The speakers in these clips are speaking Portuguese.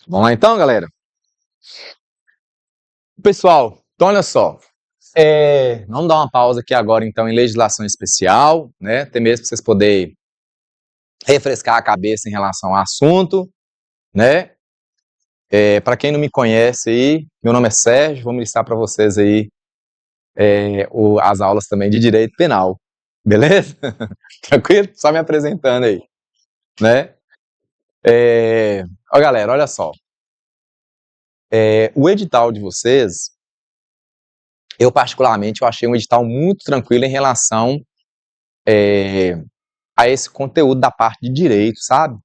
Vamos lá então, galera? Pessoal, então olha só. Vamos dar uma pausa aqui agora então em legislação especial, né? Até mesmo para vocês poderem refrescar a cabeça em relação ao assunto, né? Para quem não me conhece aí, meu nome é Sérgio, vou listar para vocês aí as aulas também de Direito Penal, beleza? Tranquilo? Só me apresentando aí, né? Galera, olha só. O edital de vocês, eu particularmente, eu achei um edital muito tranquilo em relação a esse conteúdo da parte de direito, sabe?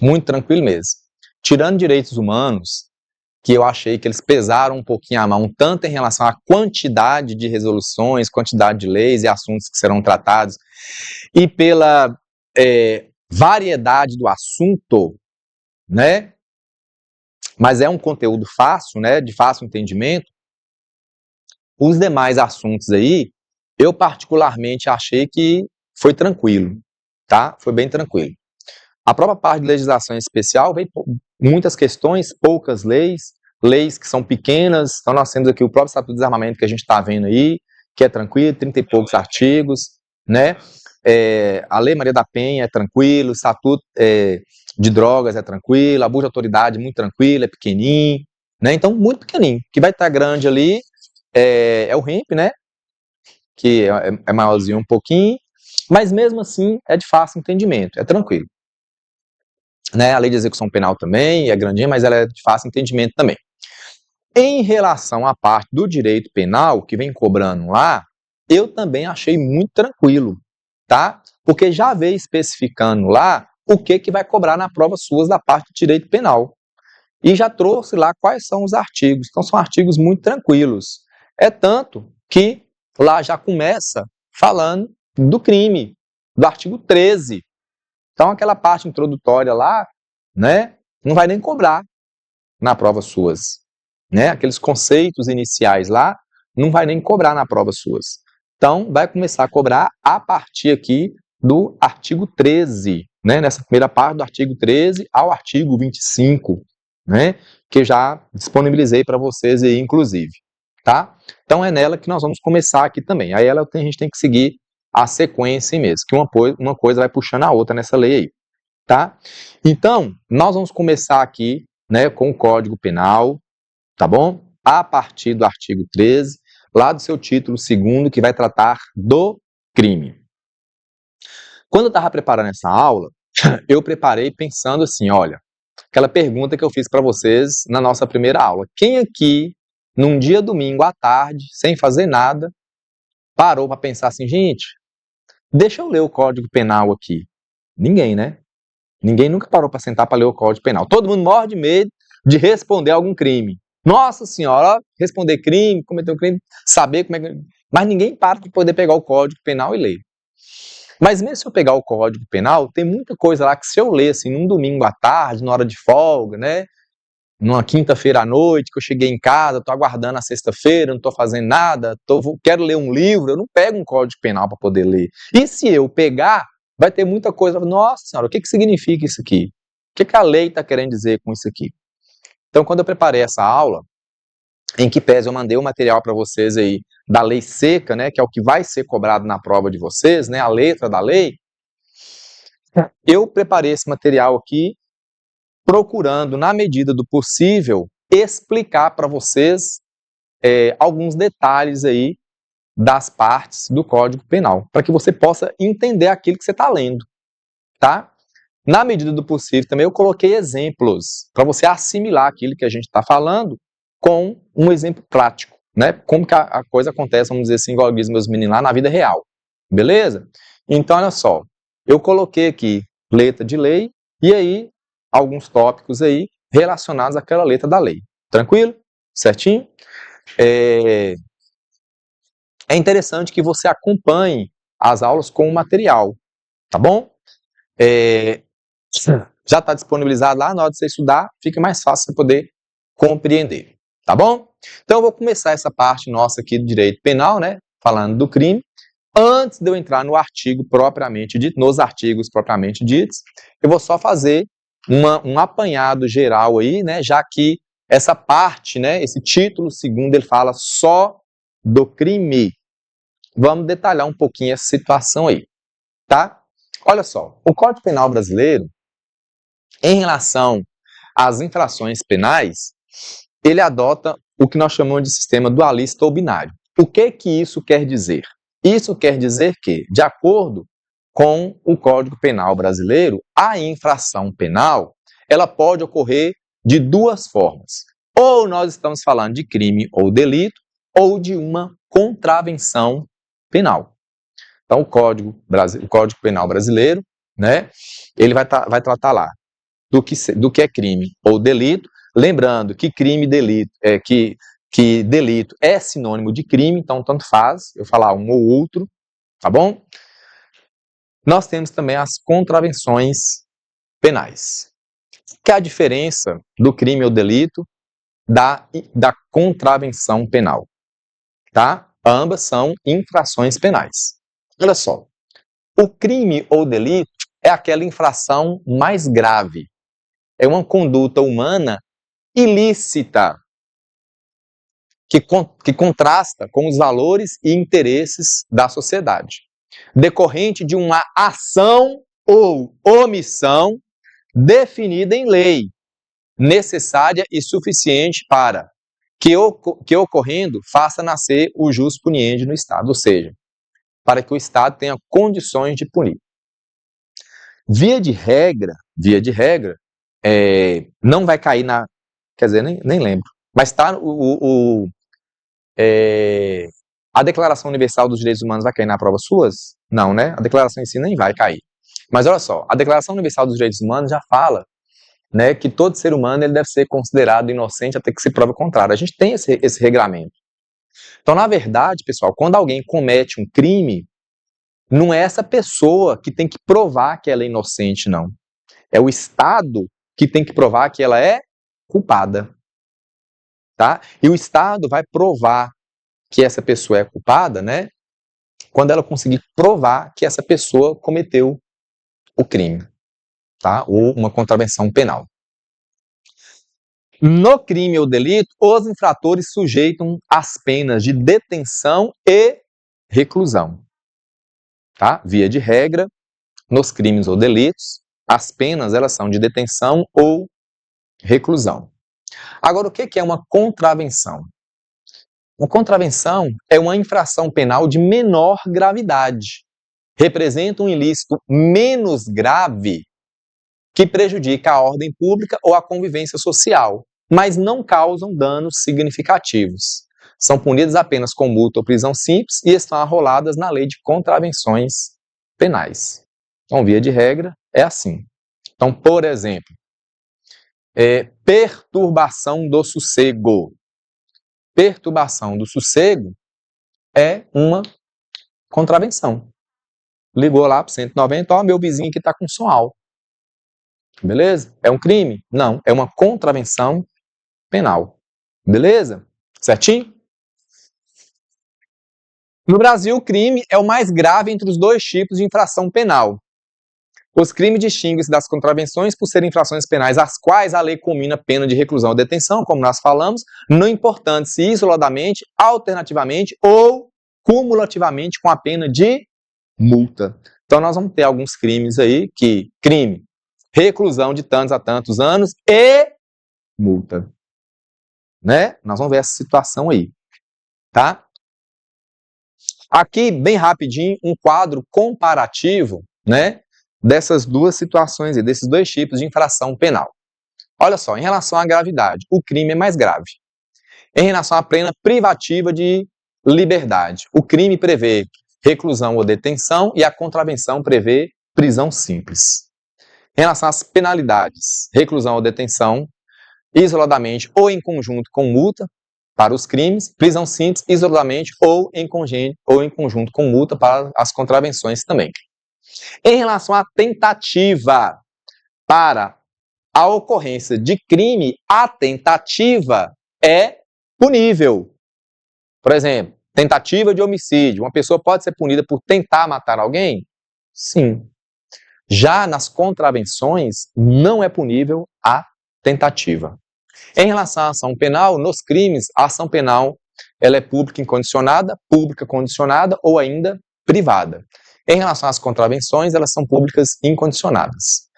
Muito tranquilo mesmo. Tirando direitos humanos, que eu achei que eles pesaram um pouquinho a mão, tanto em relação à quantidade de resoluções, quantidade de leis e assuntos que serão tratados, e pela variedade do assunto, né? Mas é um conteúdo fácil, né? De fácil entendimento. Os demais assuntos aí, eu particularmente achei que foi tranquilo, tá? Foi bem tranquilo. A própria parte de legislação especial vem muitas questões, poucas leis, leis que são pequenas. Então nós temos aqui o próprio Estatuto de Desarmamento que a gente está vendo aí, que é tranquilo, 30 e poucos artigos, né? A Lei Maria da Penha é tranquilo, o Estatuto de Drogas é tranquilo, abuso de autoridade muito tranquilo, é pequenininho, né? Então muito pequenininho. O que vai estar grande ali é o REMP, né? Que é maiorzinho um pouquinho, mas mesmo assim é de fácil entendimento, é tranquilo. Né? A lei de execução penal também é grandinha, mas ela é de fácil entendimento também. Em relação à parte do direito penal, que vem cobrando lá, eu também achei muito tranquilo, tá? Porque já veio especificando lá o que vai cobrar na prova suas da parte do direito penal. E já trouxe lá quais são os artigos. Então, são artigos muito tranquilos. É tanto que lá já começa falando do crime, do artigo 13. Então, aquela parte introdutória lá, né, não vai nem cobrar na prova suas. Né? Aqueles conceitos iniciais lá, não vai nem cobrar na prova suas. Então, vai começar a cobrar a partir aqui do artigo 13, né? Nessa primeira parte do artigo 13 ao artigo 25, né? Que eu já disponibilizei para vocês aí, inclusive. Tá? Então, é nela que nós vamos começar aqui também. Aí a gente tem que seguir a sequência mesmo, que uma coisa vai puxando a outra nessa lei aí. Tá? Então, nós vamos começar aqui, né, com o Código Penal, tá bom? A partir do artigo 13, lá do seu título 2º, que vai tratar do crime. Quando eu estava preparando essa aula, eu preparei pensando assim, olha, aquela pergunta que eu fiz para vocês na nossa primeira aula. Quem aqui, num dia domingo à tarde, sem fazer nada, parou para pensar assim, gente, deixa eu ler o Código Penal aqui? Ninguém, né? Ninguém nunca parou para sentar para ler o Código Penal. Todo mundo morre de medo de responder algum crime. Nossa senhora, responder crime, cometer um crime, saber como é que... Mas ninguém para para poder pegar o Código Penal e ler. Mas mesmo se eu pegar o Código Penal, tem muita coisa lá que se eu ler assim, num domingo à tarde, na hora de folga, né? Numa quinta-feira à noite, que eu cheguei em casa, estou aguardando a sexta-feira, não estou fazendo nada, quero ler um livro, eu não pego um Código Penal para poder ler. E se eu pegar, vai ter muita coisa. Nossa senhora, o que significa isso aqui? O que a lei está querendo dizer com isso aqui? Então, quando eu preparei essa aula, em que pese eu mandei o material para vocês aí da lei seca, né, que é o que vai ser cobrado na prova de vocês, né, a letra da lei, eu preparei esse material aqui procurando, na medida do possível, explicar para vocês alguns detalhes aí das partes do Código Penal, para que você possa entender aquilo que você está lendo, tá? Na medida do possível também eu coloquei exemplos para você assimilar aquilo que a gente está falando com um exemplo prático, né? Como que a coisa acontece, vamos dizer assim, igual diz meus meninos lá, na vida real, beleza? Então, olha só, eu coloquei aqui letra de lei e aí alguns tópicos aí relacionados àquela letra da lei. Tranquilo? Certinho? É interessante que você acompanhe as aulas com o material, tá bom? Já está disponibilizado lá, na hora de você estudar, fica mais fácil você poder compreender, tá bom? Então eu vou começar essa parte nossa aqui do direito penal, né, falando do crime. Antes de eu entrar no artigo propriamente dito, nos artigos propriamente ditos, eu vou só fazer um apanhado geral aí, né, já que essa parte, né, esse título segundo, ele fala só do crime. Vamos detalhar um pouquinho essa situação aí, tá? Olha só, o Código Penal brasileiro, em relação às infrações penais, ele adota o que nós chamamos de sistema dualista ou binário. O que isso quer dizer? Isso quer dizer que, de acordo com o Código Penal brasileiro, a infração penal, ela pode ocorrer de duas formas. Ou nós estamos falando de crime ou delito, ou de uma contravenção penal. Então, o Código Penal brasileiro, né, ele vai tratar lá do que é crime ou delito, lembrando que crime e delito, que delito é sinônimo de crime, então tanto faz eu falar um ou outro, tá bom? Nós temos também as contravenções penais. Que é a diferença do crime ou delito da contravenção penal, tá? Ambas são infrações penais. Olha só, o crime ou delito é aquela infração mais grave. É uma conduta humana ilícita que contrasta com os valores e interesses da sociedade, decorrente de uma ação ou omissão definida em lei, necessária e suficiente para que ocorrendo faça nascer o jus puniendi no Estado, ou seja, para que o Estado tenha condições de punir. Via de regra, não vai cair na... Quer dizer, nem lembro. Mas está a Declaração Universal dos Direitos Humanos vai cair na prova suas? Não, né? A declaração em si nem vai cair. Mas olha só, a Declaração Universal dos Direitos Humanos já fala, né, que todo ser humano ele deve ser considerado inocente até que se prove o contrário. A gente tem esse regramento. Então, na verdade, pessoal, quando alguém comete um crime, não é essa pessoa que tem que provar que ela é inocente, não. É o Estado que tem que provar que ela é culpada. Tá? E o Estado vai provar que essa pessoa é culpada, né, quando ela conseguir provar que essa pessoa cometeu o crime, tá? Ou uma contravenção penal. No crime ou delito, os infratores sujeitam as penas de detenção e reclusão, tá? Via de regra, nos crimes ou delitos, as penas elas são de detenção ou reclusão. Agora, o que é uma contravenção? Uma contravenção é uma infração penal de menor gravidade. Representa um ilícito menos grave que prejudica a ordem pública ou a convivência social, mas não causam danos significativos. São punidas apenas com multa ou prisão simples e estão arroladas na lei de contravenções penais. Então, via de regra, é assim. Então, por exemplo, perturbação do sossego. Perturbação do sossego é uma contravenção. Ligou lá para o 190, ó, meu vizinho que está com som alto. Beleza? É um crime? Não, é uma contravenção penal. Beleza? Certinho? No Brasil, o crime é o mais grave entre os dois tipos de infração penal. Os crimes distinguem-se das contravenções por serem infrações penais às quais a lei combina pena de reclusão ou detenção, como nós falamos, não importando se isoladamente, alternativamente ou cumulativamente com a pena de multa. Então, nós vamos ter alguns crimes aí que, crime, reclusão de tantos a tantos anos e multa. Né? Nós vamos ver essa situação aí, tá? Aqui, bem rapidinho, um quadro comparativo, né, dessas duas situações, desses dois tipos de infração penal. Olha só, em relação à gravidade, o crime é mais grave. Em relação à pena privativa de liberdade, o crime prevê reclusão ou detenção e a contravenção prevê prisão simples. Em relação às penalidades, reclusão ou detenção, isoladamente ou em conjunto com multa para os crimes, prisão simples, isoladamente ou em conjunto com multa para as contravenções também. Em relação à tentativa para a ocorrência de crime, a tentativa é punível. Por exemplo, tentativa de homicídio. Uma pessoa pode ser punida por tentar matar alguém? Sim. Já nas contravenções, não é punível a tentativa. Em relação à ação penal, nos crimes, a ação penal ela é pública incondicionada, pública condicionada ou ainda privada. Em relação às contravenções, elas são públicas incondicionadas.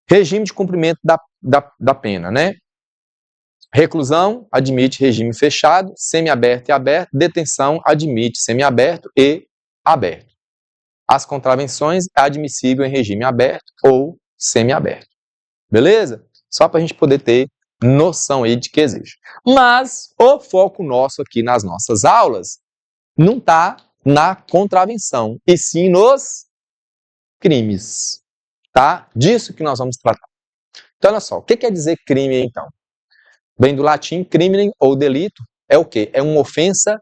Regime de cumprimento da pena, né? Reclusão admite regime fechado, semiaberto e aberto. Detenção admite semiaberto e aberto. As contravenções é admissível em regime aberto ou semiaberto. Beleza? Só para a gente poder ter noção aí de que existe. Mas o foco nosso aqui nas nossas aulas não está na contravenção, e sim nos crimes. Tá? Disso que nós vamos tratar. Então, olha só, o que quer dizer crime, então? Vem do latim, crimen ou delito, é o quê? É uma ofensa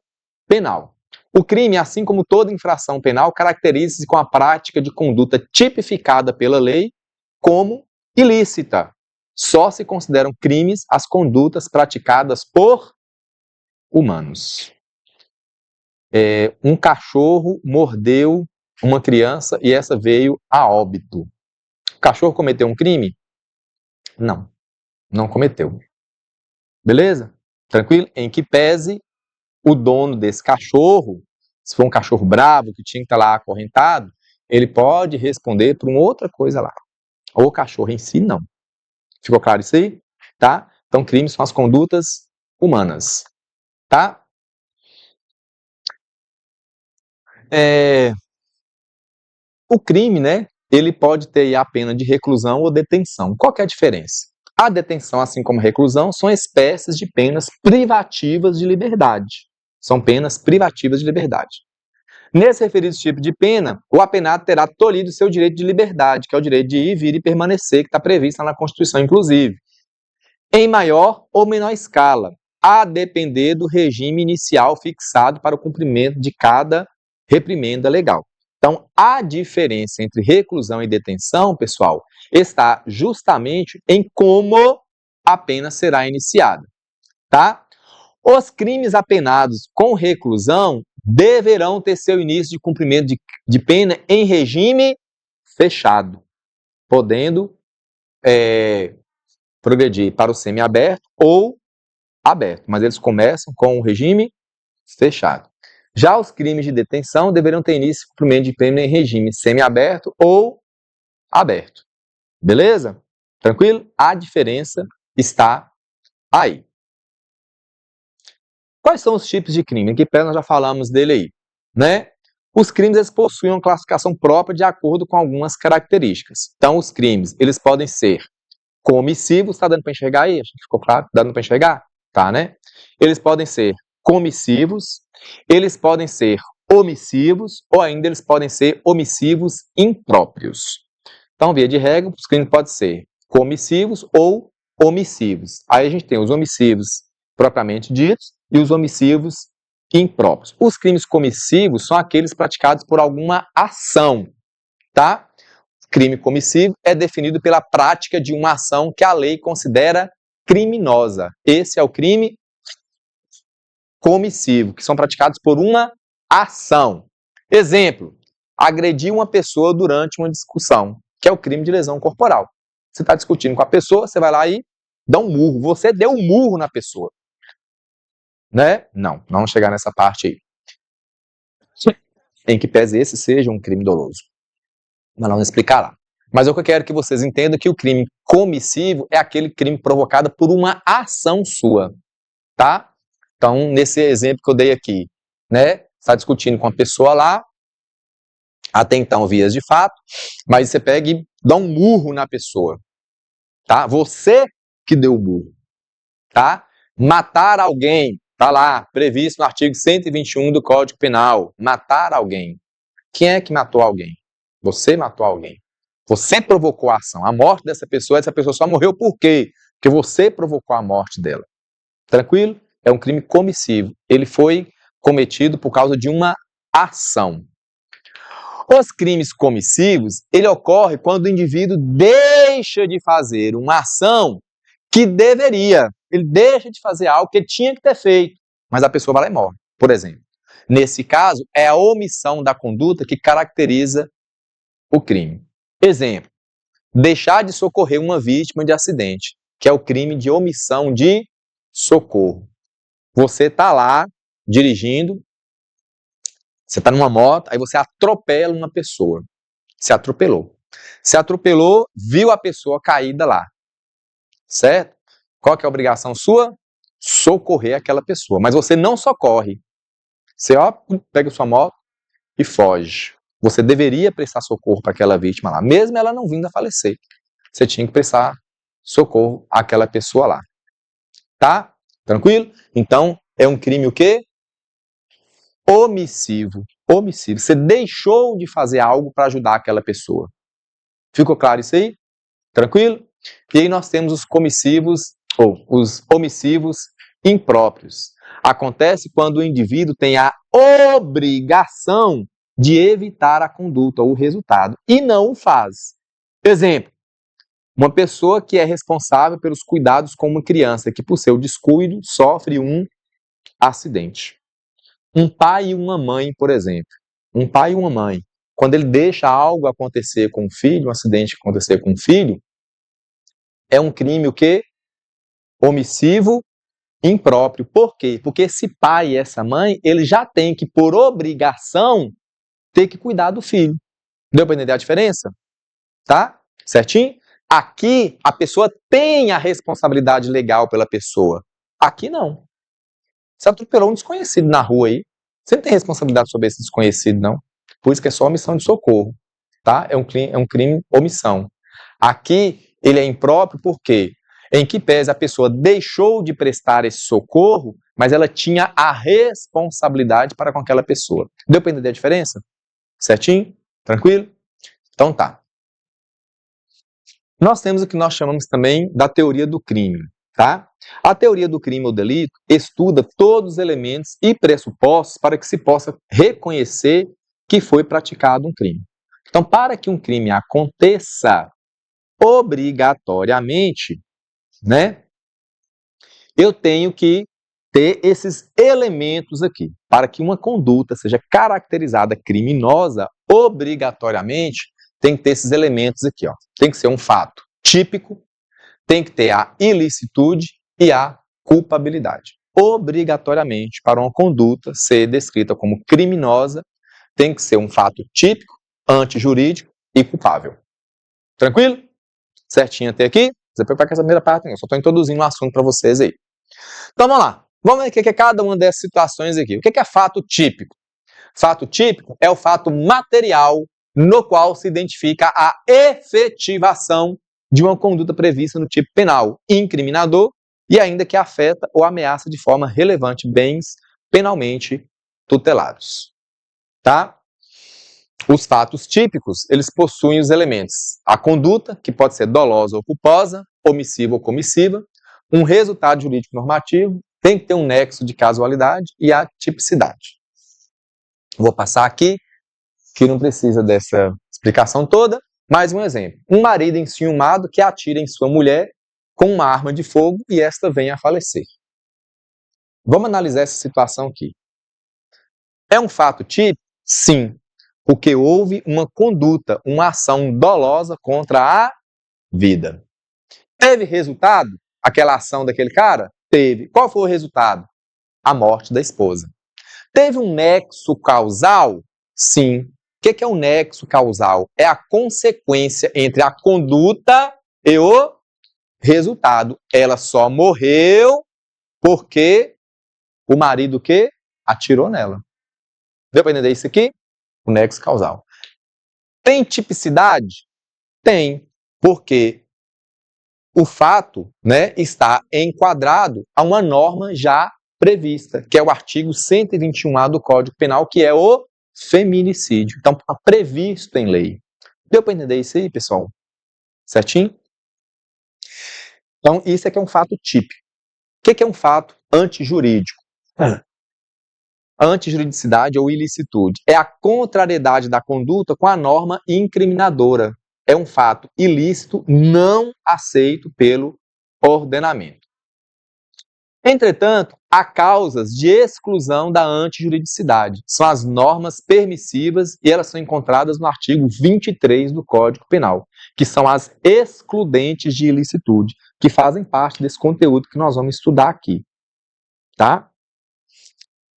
penal. O crime, assim como toda infração penal, caracteriza-se com a prática de conduta tipificada pela lei como ilícita. Só se consideram crimes as condutas praticadas por humanos. Um cachorro mordeu uma criança e essa veio a óbito. O cachorro cometeu um crime? Não, não cometeu. Beleza? Tranquilo? Em que pese o dono desse cachorro, se for um cachorro bravo que tinha que estar lá acorrentado, ele pode responder por uma outra coisa lá. O cachorro em si, não. Ficou claro isso aí? Tá? Então, crimes são as condutas humanas. Tá? O crime, né? Ele pode ter a pena de reclusão ou detenção. Qual que é a diferença? A detenção, assim como a reclusão, são espécies de penas privativas de liberdade. São penas privativas de liberdade. Nesse referido tipo de pena, o apenado terá tolhido seu direito de liberdade, que é o direito de ir, vir e permanecer, que está previsto na Constituição, inclusive, em maior ou menor escala, a depender do regime inicial fixado para o cumprimento de cada reprimenda legal. Então, a diferença entre reclusão e detenção, pessoal, está justamente em como a pena será iniciada, tá? Os crimes apenados com reclusão deverão ter seu início de cumprimento de pena em regime fechado, podendo progredir para o semiaberto ou aberto, mas eles começam com o regime fechado. Já os crimes de detenção deverão ter início de cumprimento de pena em regime semiaberto ou aberto. Beleza? Tranquilo? A diferença está aí. Quais são os tipos de crime? Aqui nós já falamos dele aí, né? Os crimes eles possuem uma classificação própria de acordo com algumas características. Então, os crimes eles podem ser comissivos, está dando para enxergar aí? Acho que ficou claro? Dando para enxergar? Tá, né? Eles podem ser comissivos, eles podem ser omissivos ou ainda eles podem ser omissivos impróprios. Então, via de regra, os crimes podem ser comissivos ou omissivos. Aí a gente tem os omissivos propriamente ditos e os omissivos impróprios. Os crimes comissivos são aqueles praticados por alguma ação, tá? Crime comissivo é definido pela prática de uma ação que a lei considera criminosa. Esse é o crime comissivo, que são praticados por uma ação. Exemplo, agredir uma pessoa durante uma discussão, que é o crime de lesão corporal. Você está discutindo com a pessoa, você vai lá e dá um murro. Você deu um murro na pessoa. Né? Não vamos chegar nessa parte aí. Em que pese esse seja um crime doloso. Mas não explicar lá. Mas o que eu quero que vocês entendam é que o crime comissivo é aquele crime provocado por uma ação sua, tá? Então, nesse exemplo que eu dei aqui, né? Está discutindo com a pessoa lá, até então vias de fato, mas você pega e dá um murro na pessoa, tá? Você que deu o murro, tá? Matar alguém, tá lá, previsto no artigo 121 do Código Penal, matar alguém. Quem é que matou alguém? Você matou alguém. Você provocou a ação. A morte dessa pessoa só morreu por quê? Porque você provocou a morte dela. Tranquilo? É um crime comissivo. Ele foi cometido por causa de uma ação. Os crimes comissivos, ele ocorre quando o indivíduo deixa de fazer uma ação que deveria. Ele deixa de fazer algo que ele tinha que ter feito, mas a pessoa vai lá e morre, por exemplo. Nesse caso, é a omissão da conduta que caracteriza o crime. Exemplo, deixar de socorrer uma vítima de acidente, que é o crime de omissão de socorro. Você está lá dirigindo, você está numa moto, aí você atropela uma pessoa. Se atropelou. Se atropelou, viu a pessoa caída lá. Certo? Qual que é a obrigação sua? Socorrer aquela pessoa. Mas você não socorre. Você pega sua moto e foge. Você deveria prestar socorro para aquela vítima lá, mesmo ela não vindo a falecer. Você tinha que prestar socorro àquela pessoa lá. Tá? Tranquilo? Então, é um crime o quê? Omissivo. Omissivo. Você deixou de fazer algo para ajudar aquela pessoa. Ficou claro isso aí? Tranquilo? E aí nós temos os comissivos, ou os omissivos impróprios. Acontece quando o indivíduo tem a obrigação de evitar a conduta ou o resultado e não o faz. Exemplo, uma pessoa que é responsável pelos cuidados com uma criança que, por seu descuido, sofre um acidente. Um pai e uma mãe, por exemplo. Um pai e uma mãe, quando ele deixa algo acontecer com o filho, um acidente acontecer com o filho, é um crime o quê? Omissivo impróprio. Por quê? Porque esse pai e essa mãe, ele já tem que, por obrigação, ter que cuidar do filho. Deu para entender a diferença? Tá? Certinho? Aqui, a pessoa tem a responsabilidade legal pela pessoa. Aqui, não. Você atropelou um desconhecido na rua aí. Você não tem responsabilidade sobre esse desconhecido, não. Por isso que é só omissão de socorro. Tá? É um crime omissão. Aqui, ele é impróprio por quê? Em que pese a pessoa deixou de prestar esse socorro, mas ela tinha a responsabilidade para com aquela pessoa. Deu para entender a diferença? Certinho? Tranquilo? Então tá. Nós temos o que nós chamamos também da teoria do crime, tá? A teoria do crime ou delito estuda todos os elementos e pressupostos para que se possa reconhecer que foi praticado um crime. Então, para que um crime aconteça obrigatoriamente, né, eu tenho que ter esses elementos aqui. Para que uma conduta seja caracterizada criminosa, obrigatoriamente, tem que ter esses elementos aqui. Ó. Tem que ser um fato típico, tem que ter a ilicitude e a culpabilidade. Obrigatoriamente, para uma conduta ser descrita como criminosa, tem que ser um fato típico, antijurídico e culpável. Tranquilo? Certinho até aqui? Você pode pegar essa primeira parte, eu só estou introduzindo um assunto para vocês aí. Então vamos lá. Vamos ver o que é cada uma dessas situações aqui. O que é fato típico? Fato típico é o fato material no qual se identifica a efetivação de uma conduta prevista no tipo penal incriminador e ainda que afeta ou ameaça de forma relevante bens penalmente tutelados. Tá? Os fatos típicos, eles possuem os elementos: a conduta, que pode ser dolosa ou culposa, omissiva ou comissiva, um resultado jurídico normativo, tem que ter um nexo de casualidade e a tipicidade. Vou passar aqui, que não precisa dessa explicação toda, mais um exemplo. Um marido enciumado que atira em sua mulher com uma arma de fogo e esta vem a falecer. Vamos analisar essa situação aqui. É um fato típico? Sim, porque houve uma conduta, uma ação dolosa contra a vida. Teve resultado aquela ação daquele cara? Teve. Qual foi o resultado? A morte da esposa. Teve um nexo causal? Sim. O que é um nexo causal? É a consequência entre a conduta e o resultado. Ela só morreu porque o marido que atirou nela. Deu para entender isso aqui? O nexo causal. Tem tipicidade? Tem, porque o fato, né, está enquadrado a uma norma já prevista, que é o artigo 121A do Código Penal, que é o feminicídio. Então, está previsto em lei. Deu para entender isso aí, pessoal? Certinho? Então, isso aqui é um fato típico. O que é um fato antijurídico? A antijuridicidade ou ilicitude é a contrariedade da conduta com a norma incriminadora. É um fato ilícito não aceito pelo ordenamento. Entretanto, há causas de exclusão da antijuridicidade. São as normas permissivas e elas são encontradas no artigo 23 do Código Penal, que são as excludentes de ilicitude, que fazem parte desse conteúdo que nós vamos estudar aqui. Tá?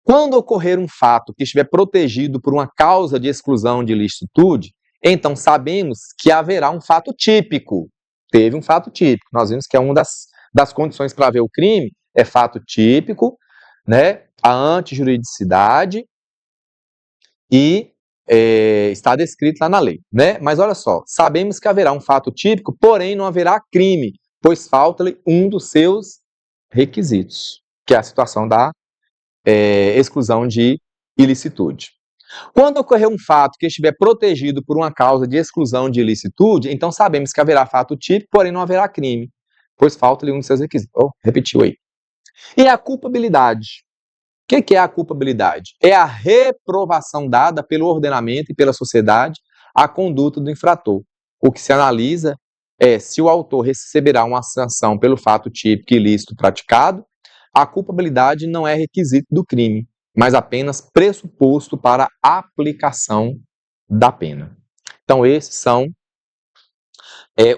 Quando ocorrer um fato que estiver protegido por uma causa de exclusão de ilicitude, então sabemos que haverá um fato típico. Teve um fato típico. Nós vimos que é uma das condições para haver o crime, é fato típico, né? A antijuridicidade e está descrito lá na lei, né? Mas olha só, sabemos que haverá um fato típico, porém não haverá crime, pois falta-lhe um dos seus requisitos, que é a situação da exclusão de ilicitude. Quando ocorrer um fato que estiver protegido por uma causa de exclusão de ilicitude, então sabemos que haverá fato típico, porém não haverá crime, pois falta-lhe um dos seus requisitos. Repetiu aí. E a culpabilidade? O que é a culpabilidade? É a reprovação dada pelo ordenamento e pela sociedade à conduta do infrator. O que se analisa é se o autor receberá uma sanção pelo fato típico ilícito praticado. A culpabilidade não é requisito do crime, mas apenas pressuposto para a aplicação da pena. Então, esses são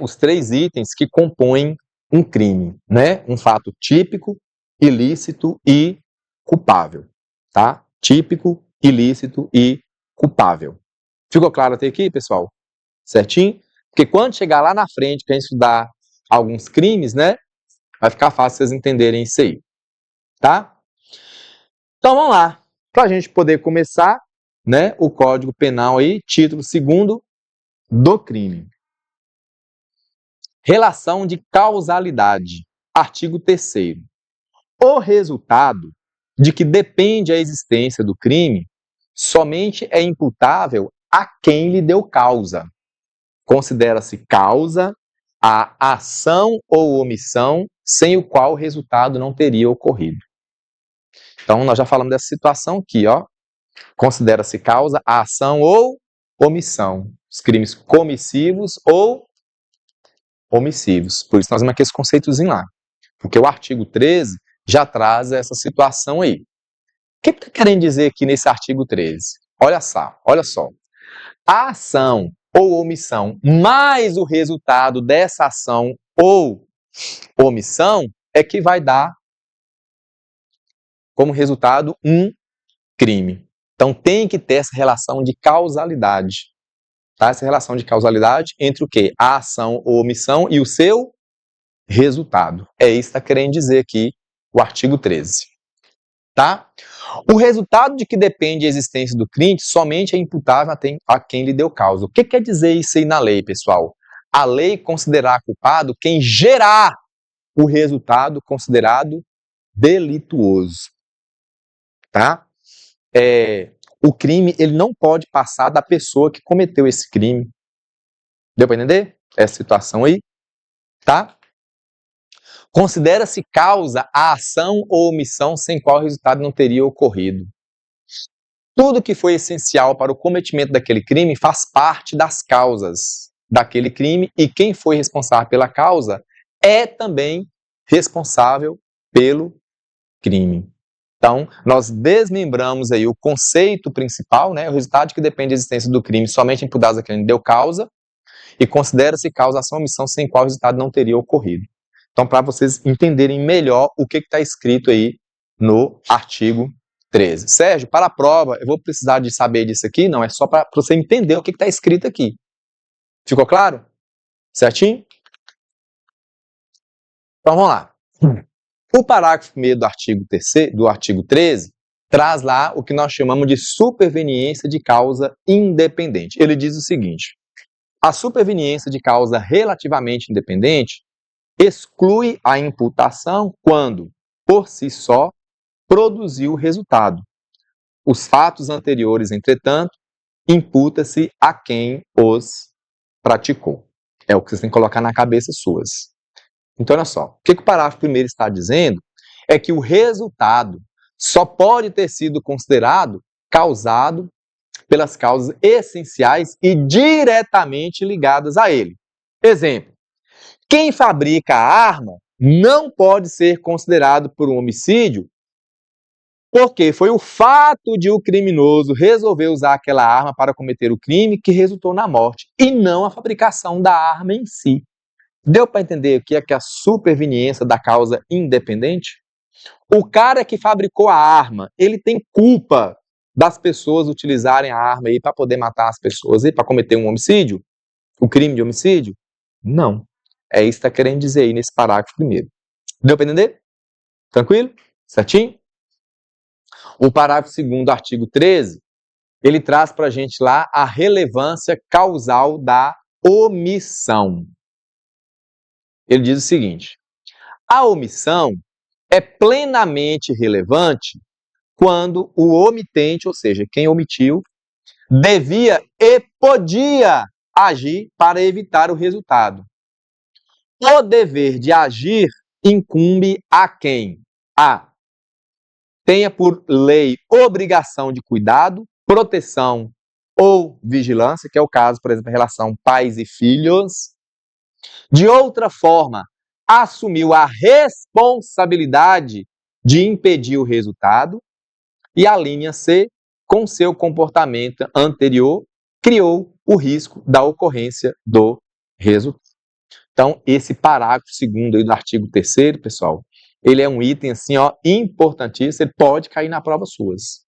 os 3 itens que compõem um crime, né? Um fato típico, ilícito e culpável, tá? Típico, ilícito e culpável. Ficou claro até aqui, pessoal? Certinho? Porque quando chegar lá na frente para estudar alguns crimes, né? Vai ficar fácil vocês entenderem isso aí. Tá? Então vamos lá. Para a gente poder começar, né, o Código Penal aí, título 2º do crime. Relação de causalidade. Artigo 3º. O resultado de que depende a existência do crime somente é imputável a quem lhe deu causa. Considera-se causa a ação ou omissão sem o qual o resultado não teria ocorrido. Então, nós já falamos dessa situação aqui, ó. Considera-se causa a ação ou omissão. Os crimes comissivos ou omissivos. Por isso, nós temos aqui esse conceitozinho lá. Porque o artigo 13 já traz essa situação aí. O que está querendo dizer aqui nesse artigo 13? Olha só. A ação ou omissão mais o resultado dessa ação ou omissão é que vai dar como resultado um crime. Então tem que ter essa relação de causalidade. Tá? Essa relação de causalidade entre o quê? A ação ou omissão e o seu resultado. É isso que está querendo dizer aqui o artigo 13. Tá? O resultado de que depende a existência do crime somente é imputável a quem lhe deu causa. O que quer dizer isso aí na lei, pessoal? A lei considerará culpado quem gerar o resultado considerado delituoso. Tá? O crime ele não pode passar da pessoa que cometeu esse crime. Deu para entender essa situação aí? Tá? Considera-se causa a ação ou omissão sem qual o resultado não teria ocorrido. Tudo que foi essencial para o cometimento daquele crime faz parte das causas daquele crime e quem foi responsável pela causa é também responsável pelo crime. Então, nós desmembramos aí o conceito principal, né, o resultado que depende da existência do crime somente imputado a quem deu causa e considera-se causa ação ou omissão sem qual o resultado não teria ocorrido. Então, para vocês entenderem melhor o que está escrito aí no artigo 13. Sérgio, para a prova, eu vou precisar de saber disso aqui? Não, é só para você entender o que está escrito aqui. Ficou claro? Certinho? Então, vamos lá. O parágrafo 1º do artigo 13 traz lá o que nós chamamos de superveniência de causa independente. Ele diz o seguinte: a superveniência de causa relativamente independente exclui a imputação quando, por si só, produziu o resultado. Os fatos anteriores, entretanto, imputa-se a quem os praticou. É o que vocês têm que colocar na cabeça suas. Então, olha só. O que o parágrafo 1º está dizendo é que o resultado só pode ter sido considerado causado pelas causas essenciais e diretamente ligadas a ele. Exemplo: quem fabrica a arma não pode ser considerado por um homicídio, porque foi o fato de o criminoso resolver usar aquela arma para cometer o crime que resultou na morte, e não a fabricação da arma em si. Deu para entender o que é a superveniência da causa independente? O cara que fabricou a arma, ele tem culpa das pessoas utilizarem a arma aí para poder matar as pessoas e para cometer um homicídio? O crime de homicídio? Não. É isso que está querendo dizer aí nesse parágrafo primeiro. Deu para entender? Tranquilo? Certinho? O parágrafo 2º, artigo 13, ele traz para a gente lá a relevância causal da omissão. Ele diz o seguinte: a omissão é plenamente relevante quando o omitente, ou seja, quem omitiu, devia e podia agir para evitar o resultado. O dever de agir incumbe a quem? A. Tenha por lei obrigação de cuidado, proteção ou vigilância, que é o caso, por exemplo, em relação pais e filhos. De outra forma, assumiu a responsabilidade de impedir o resultado. E a linha C, com seu comportamento anterior, criou o risco da ocorrência do resultado. Então, esse parágrafo 2º aí do artigo 3º, pessoal, ele é um item assim, ó, importantíssimo, ele pode cair na prova suas.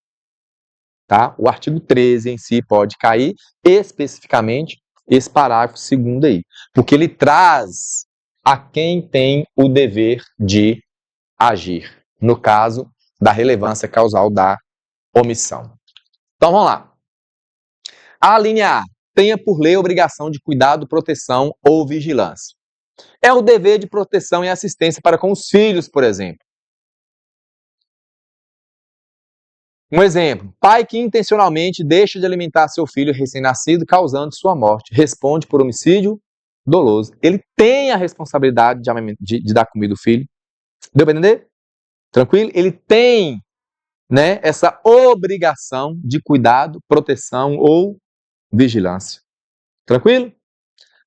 Tá? O artigo 13 em si pode cair, especificamente esse parágrafo 2º aí, porque ele traz a quem tem o dever de agir, no caso da relevância causal da omissão. Então, vamos lá. A linha A, tenha por lei a obrigação de cuidado, proteção ou vigilância. É o dever de proteção e assistência para com os filhos, por exemplo. Um exemplo, pai que intencionalmente deixa de alimentar seu filho recém-nascido, causando sua morte, responde por homicídio doloso. Ele tem a responsabilidade de dar comida ao filho. Deu para entender? Tranquilo? Ele tem, né, essa obrigação de cuidado, proteção ou vigilância. Tranquilo?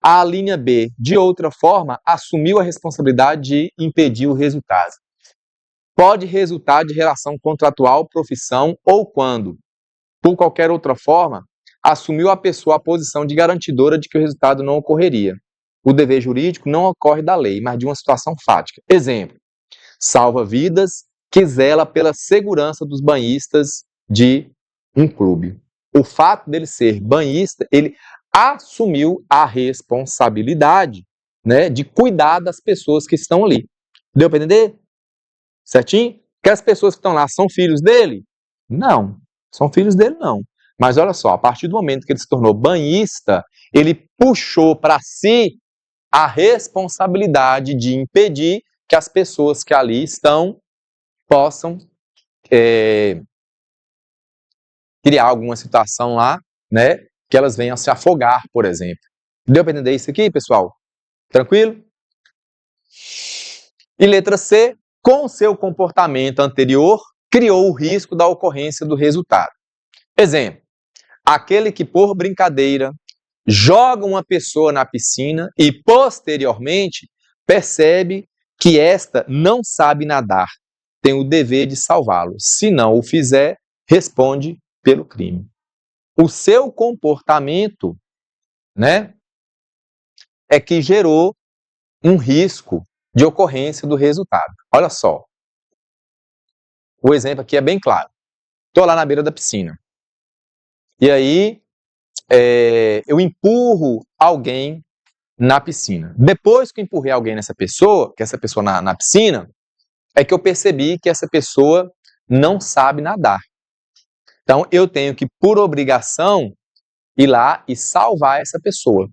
A linha B, de outra forma, assumiu a responsabilidade de impedir o resultado. Pode resultar de relação contratual, profissão ou quando, por qualquer outra forma, assumiu a pessoa a posição de garantidora de que o resultado não ocorreria. O dever jurídico não ocorre da lei, mas de uma situação fática. Exemplo, salva vidas que zela pela segurança dos banhistas de um clube. O fato dele ser banhista, ele assumiu a responsabilidade, né, de cuidar das pessoas que estão ali. Deu para entender? Certinho? Que as pessoas que estão lá são filhos dele? Não, são filhos dele não. Mas olha só, a partir do momento que ele se tornou banhista, ele puxou para si a responsabilidade de impedir que as pessoas que ali estão possam criar alguma situação lá, né, que elas venham a se afogar, por exemplo. Deu para entender isso aqui, pessoal? Tranquilo? E letra C, com seu comportamento anterior, criou o risco da ocorrência do resultado. Exemplo, aquele que por brincadeira joga uma pessoa na piscina e posteriormente percebe que esta não sabe nadar, tem o dever de salvá-lo. Se não o fizer, responde pelo crime. O seu comportamento, né, é que gerou um risco de ocorrência do resultado. Olha só. O exemplo aqui é bem claro. Estou lá na beira da piscina. E aí, eu empurro alguém na piscina. Depois que eu empurrei alguém nessa pessoa, que essa pessoa na piscina, é que eu percebi que essa pessoa não sabe nadar. Então, eu tenho que, por obrigação, ir lá e salvar essa pessoa.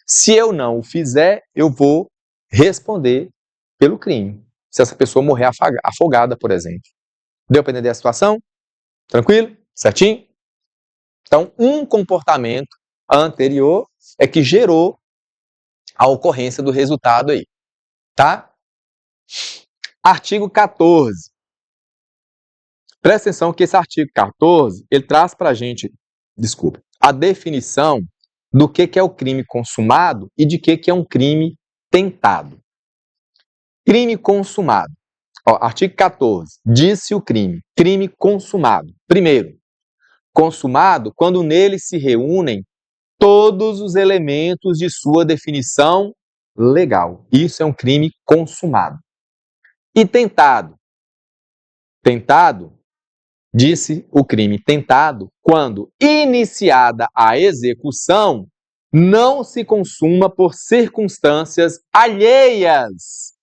Se eu não o fizer, eu vou responder pelo crime. Se essa pessoa morrer afogada, por exemplo. Deu para entender a situação? Tranquilo? Certinho? Então, um comportamento anterior é que gerou a ocorrência do resultado aí. Tá? Artigo 14. Presta atenção que esse artigo 14, ele traz para a gente, a definição do que é o crime consumado e de que é um crime tentado. Crime consumado. Ó, artigo 14. Disse o crime. Crime consumado. Primeiro, consumado quando nele se reúnem todos os elementos de sua definição legal. Isso é um crime consumado. E tentado. Tentado, disse o crime tentado, quando iniciada a execução, não se consuma por circunstâncias alheias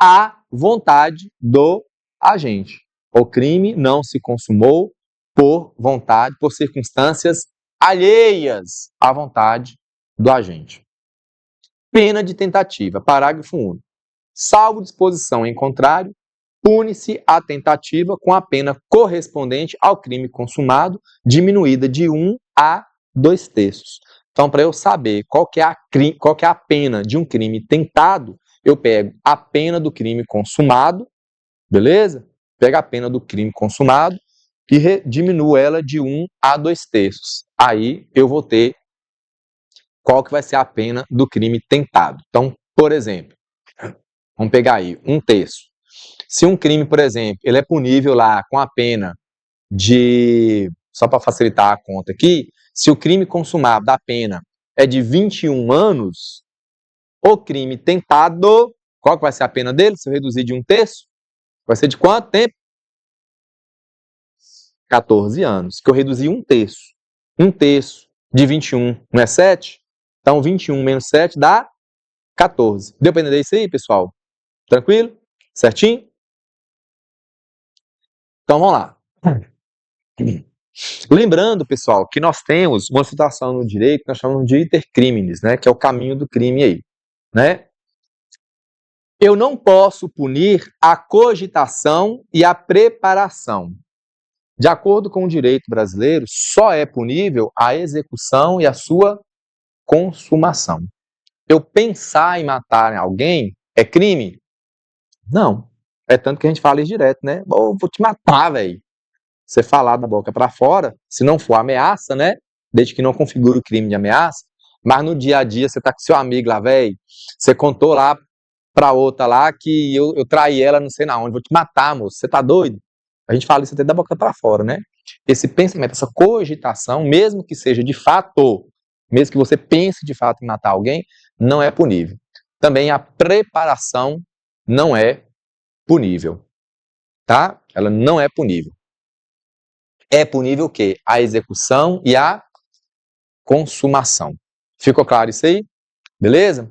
à vontade do agente. O crime não se consumou por vontade, por circunstâncias alheias à vontade do agente. Pena de tentativa, parágrafo único. Salvo disposição em contrário, pune-se a tentativa com a pena correspondente ao crime consumado, diminuída de 1 a 2/3. Então, para eu saber qual que é a pena de um crime tentado, eu pego a pena do crime consumado, beleza? Pego a pena do crime consumado e diminuo ela de 1 a 2/3. Aí eu vou ter qual que vai ser a pena do crime tentado. Então, por exemplo, vamos pegar aí 1/3. Se um crime, por exemplo, ele é punível lá com a pena de, só para facilitar a conta aqui, se o crime consumado da pena é de 21 anos, o crime tentado, qual que vai ser a pena dele? Se eu reduzir de 1/3, vai ser de quanto tempo? 14 anos, que eu reduzi 1/3. 1/3 de 21 não é 7? Então, 21 menos 7 dá 14. Deu para entender isso aí, pessoal? Tranquilo? Certinho? Então, vamos lá. Lembrando, pessoal, que nós temos uma situação no direito que nós chamamos de iter criminis, né, que é o caminho do crime aí, né? Eu não posso punir a cogitação e a preparação. De acordo com o direito brasileiro, só é punível a execução e a sua consumação. Eu pensar em matar alguém é crime? Não. É tanto que a gente fala isso direto, né? Vou te matar, velho. Você falar da boca para fora, se não for ameaça, né? Desde que não configure o crime de ameaça, mas no dia a dia você tá com seu amigo lá, velho, você contou lá pra outra lá que eu traí ela não sei na onde, vou te matar, moço, você tá doido? A gente fala isso até da boca para fora, né? Esse pensamento, essa cogitação, mesmo que seja de fato, mesmo que você pense de fato em matar alguém, não é punível. Também a preparação não é punível, tá? Ela não é punível. É punível o quê? A execução e a consumação. Ficou claro isso aí? Beleza?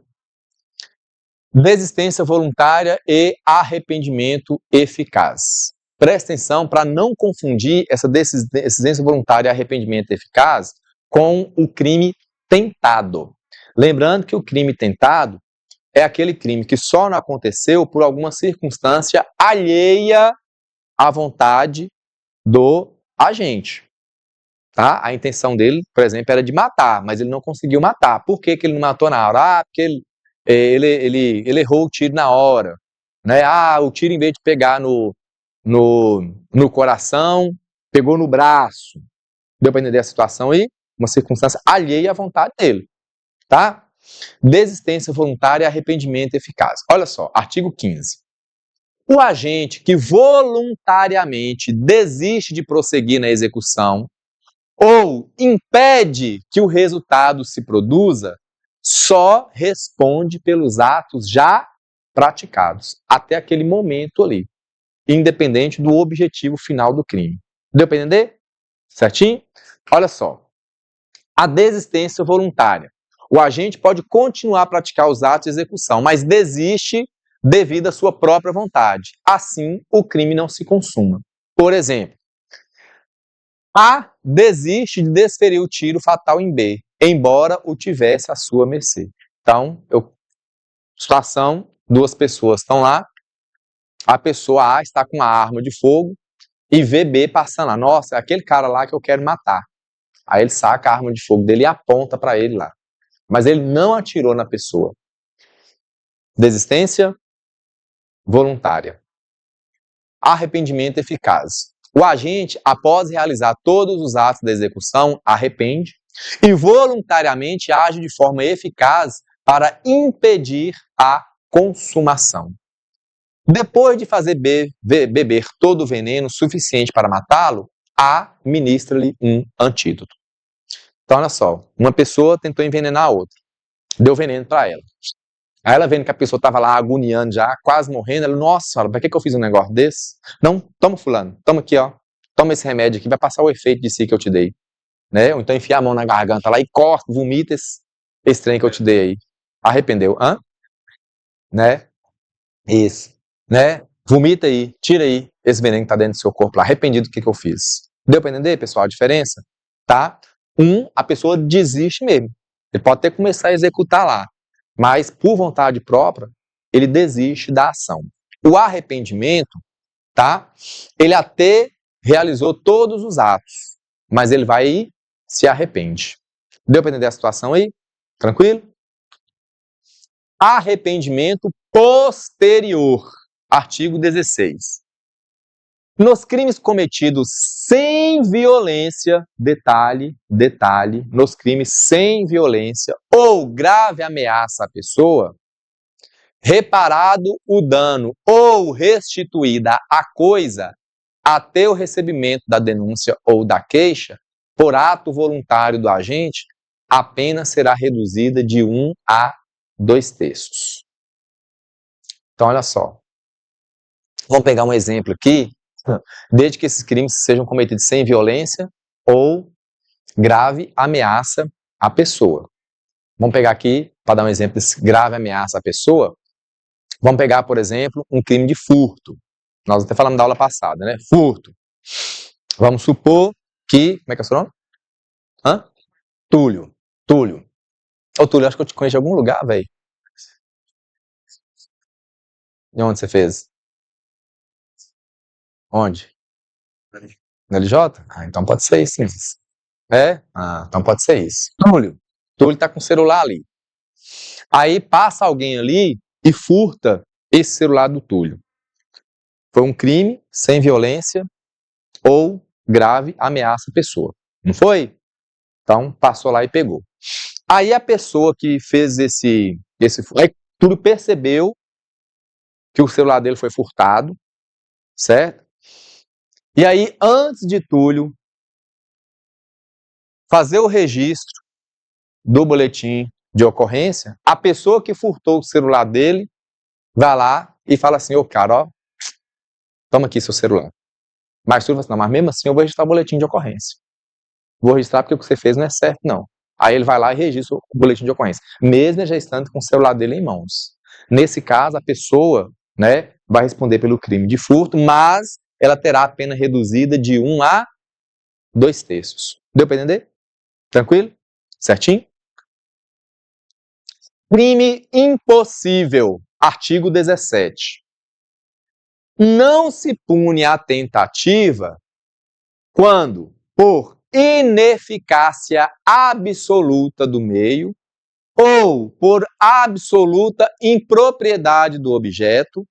Desistência voluntária e arrependimento eficaz. Presta atenção para não confundir essa desistência voluntária e arrependimento eficaz com o crime tentado. Lembrando que o crime tentado é aquele crime que só não aconteceu por alguma circunstância alheia à vontade do agente. Tá? A intenção dele, por exemplo, era de matar, mas ele não conseguiu matar. Por que ele não matou na hora? Ah, porque ele errou o tiro na hora. Né? Ah, o tiro, em vez de pegar no coração, pegou no braço. Deu para entender a situação aí? Uma circunstância alheia à vontade dele. Tá? Desistência voluntária e arrependimento eficaz. Olha só, artigo 15. O agente que voluntariamente desiste de prosseguir na execução ou impede que o resultado se produza, só responde pelos atos já praticados, até aquele momento ali, independente do objetivo final do crime. Deu para entender? Certinho? Olha só. A desistência voluntária. O agente pode continuar a praticar os atos de execução, mas desiste devido à sua própria vontade. Assim, o crime não se consuma. Por exemplo, A desiste de desferir o tiro fatal em B, embora o tivesse à sua mercê. Então, situação, duas pessoas estão lá, a pessoa A está com uma arma de fogo e vê B passando lá. Nossa, é aquele cara lá que eu quero matar. Aí ele saca a arma de fogo dele e aponta para ele lá. Mas ele não atirou na pessoa. Desistência voluntária. Arrependimento eficaz. O agente, após realizar todos os atos da execução, arrepende e voluntariamente age de forma eficaz para impedir a consumação. Depois de fazer beber todo o veneno suficiente para matá-lo, administra-lhe um antídoto. Então, olha só, uma pessoa tentou envenenar a outra, deu veneno para ela. Aí ela vendo que a pessoa estava lá agoniando já, quase morrendo, ela, nossa, para que eu fiz um negócio desse? Não, toma fulano, toma aqui, ó, toma esse remédio aqui, vai passar o efeito de si que eu te dei. Né? Ou então enfia a mão na garganta lá e corta, vomita esse trem que eu te dei aí. Arrependeu? Hã? Né? Isso. Né? Vomita aí, tira aí esse veneno que tá dentro do seu corpo lá, arrependido do que eu fiz. Deu para entender, pessoal, a diferença? Tá? A pessoa desiste mesmo. Ele pode até começar a executar lá, mas por vontade própria, ele desiste da ação. O arrependimento, tá? Ele até realizou todos os atos, mas ele vai e se arrepende. Deu para entender a situação aí? Tranquilo? Arrependimento posterior. Artigo 16. Nos crimes cometidos sem violência, detalhe, nos crimes sem violência ou grave ameaça à pessoa, reparado o dano ou restituída a coisa até o recebimento da denúncia ou da queixa, por ato voluntário do agente, a pena será reduzida de 1 a 2/3. Então, olha só. Vamos pegar um exemplo aqui, desde que esses crimes sejam cometidos sem violência ou grave ameaça à pessoa. Vamos pegar aqui, para dar um exemplo de grave ameaça à pessoa, vamos pegar, por exemplo, um crime de furto. Nós até falamos da aula passada, né? Furto. Vamos supor que... Como é que é o seu nome? Hã? Túlio. Ô, Túlio, acho que eu te conheço de algum lugar, velho. De onde você fez? Onde? No LJ? Ah, então pode ser isso, sim. É? Ah, então pode ser isso. Túlio tá com o celular ali. Aí passa alguém ali e furta esse celular do Túlio. Foi um crime sem violência ou grave ameaça à pessoa. Não foi? Então passou lá e pegou. Aí a pessoa que fez esse aí Túlio percebeu que o celular dele foi furtado, certo? E aí, antes de Túlio fazer o registro do boletim de ocorrência, a pessoa que furtou o celular dele vai lá e fala assim, ô cara, ó, toma aqui seu celular. Mas Túlio fala assim, não, mas mesmo assim eu vou registrar o boletim de ocorrência. Vou registrar porque o que você fez não é certo, não. Aí ele vai lá e registra o boletim de ocorrência, mesmo já estando com o celular dele em mãos. Nesse caso, a pessoa, né, vai responder pelo crime de furto, mas ela terá a pena reduzida de 1 a 2/3. Deu para entender? Tranquilo? Certinho? Crime impossível. Artigo 17. Não se pune a tentativa quando, por ineficácia absoluta do meio ou por absoluta impropriedade do objeto,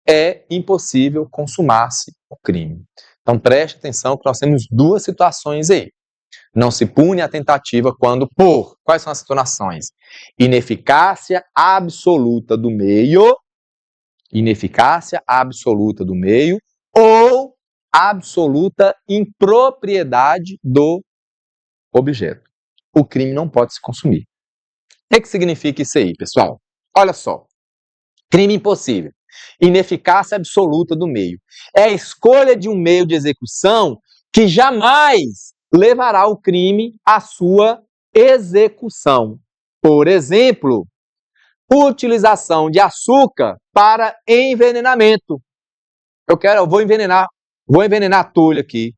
é impossível consumar-se o crime. Então preste atenção que nós temos duas situações aí. Não se pune a tentativa quando por... Quais são as situações? Ineficácia absoluta do meio, ou absoluta impropriedade do objeto. O crime não pode se consumir. O que significa isso aí, pessoal? Olha só. Crime impossível. Ineficácia absoluta do meio. É a escolha de um meio de execução que jamais levará o crime à sua execução. Por exemplo, utilização de açúcar para envenenamento. Eu vou envenenar Túlio aqui.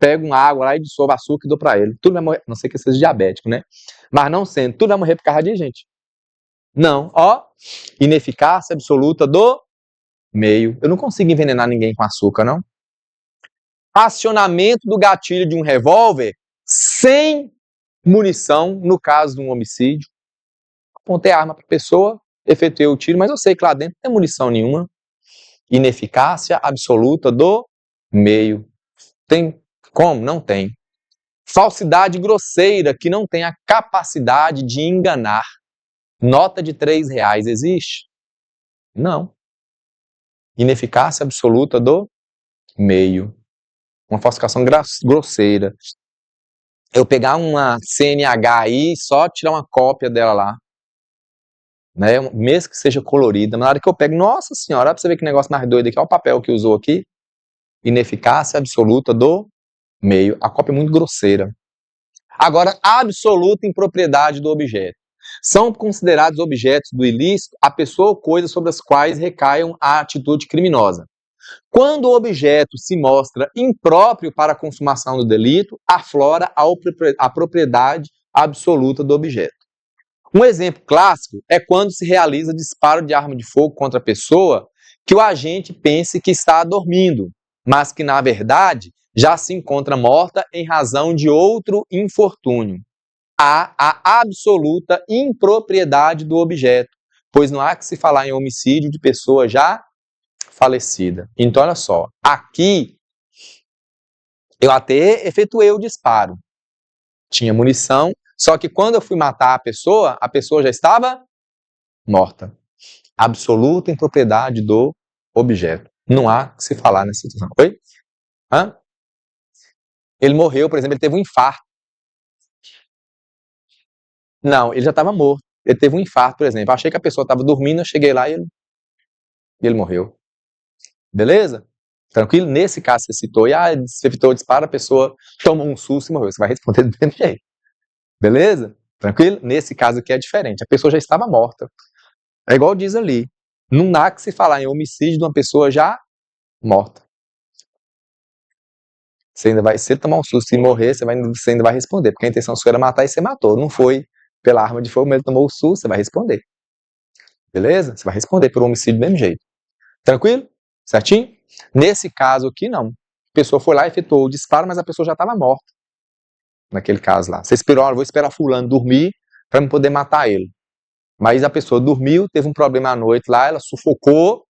Pego uma água lá e dissolvo açúcar e dou para ele. Tudo vai morrer, não sei que seja diabético, né? Mas não sendo, tudo vai morrer por causa de gente. Não, ó, ineficácia absoluta do meio. Eu não consigo envenenar ninguém com açúcar, não. Acionamento do gatilho de um revólver sem munição, no caso de um homicídio. Apontei a arma para a pessoa, efetuei o tiro, mas eu sei que lá dentro não tem munição nenhuma. Ineficácia absoluta do meio. Tem como? Não tem. Falsidade grosseira, que não tem a capacidade de enganar. Nota de R$3 existe? Não. Ineficácia absoluta do meio. Uma falsificação grosseira. Eu pegar uma CNH aí e só tirar uma cópia dela lá, né? Mesmo que seja colorida, na hora que eu pego, nossa senhora, olha pra você ver que negócio mais doido aqui, olha o papel que usou aqui. Ineficácia absoluta do meio. A cópia é muito grosseira. Agora, absoluta impropriedade do objeto. São considerados objetos do ilícito a pessoa ou coisa sobre as quais recaiam a atitude criminosa. Quando o objeto se mostra impróprio para a consumação do delito, aflora a propriedade absoluta do objeto. Um exemplo clássico é quando se realiza disparo de arma de fogo contra a pessoa que o agente pense que está dormindo, mas que, na verdade, já se encontra morta em razão de outro infortúnio. Há a absoluta impropriedade do objeto, pois não há que se falar em homicídio de pessoa já falecida. Então, olha só, aqui eu até efetuei o disparo. Tinha munição, só que quando eu fui matar a pessoa já estava morta. Absoluta impropriedade do objeto. Não há que se falar nessa situação. Oi? Hã? Ele morreu, por exemplo, ele teve um infarto. Não, ele já estava morto. Ele teve um infarto, por exemplo. Eu achei que a pessoa estava dormindo, eu cheguei lá e ele morreu. Beleza? Tranquilo? Nesse caso você citou, você evitou o disparo, a pessoa tomou um susto e morreu. Você vai responder do mesmo jeito. Beleza? Tranquilo? Nesse caso aqui é diferente. A pessoa já estava morta. É igual diz ali. Não dá que se falar em homicídio de uma pessoa já morta. Você ainda vai, se ele tomar um susto e morrer, você ainda vai responder, porque a intenção sua era matar e você matou. Não foi pela arma de fogo, mas ele tomou o susto, você vai responder. Beleza? Você vai responder por homicídio do mesmo jeito. Tranquilo? Certinho? Nesse caso aqui, não. A pessoa foi lá e efetuou o disparo, mas a pessoa já estava morta. Naquele caso lá. Você esperou, vou esperar fulano dormir para eu poder matar ele. Mas a pessoa dormiu, teve um problema à noite lá, ela sufocou,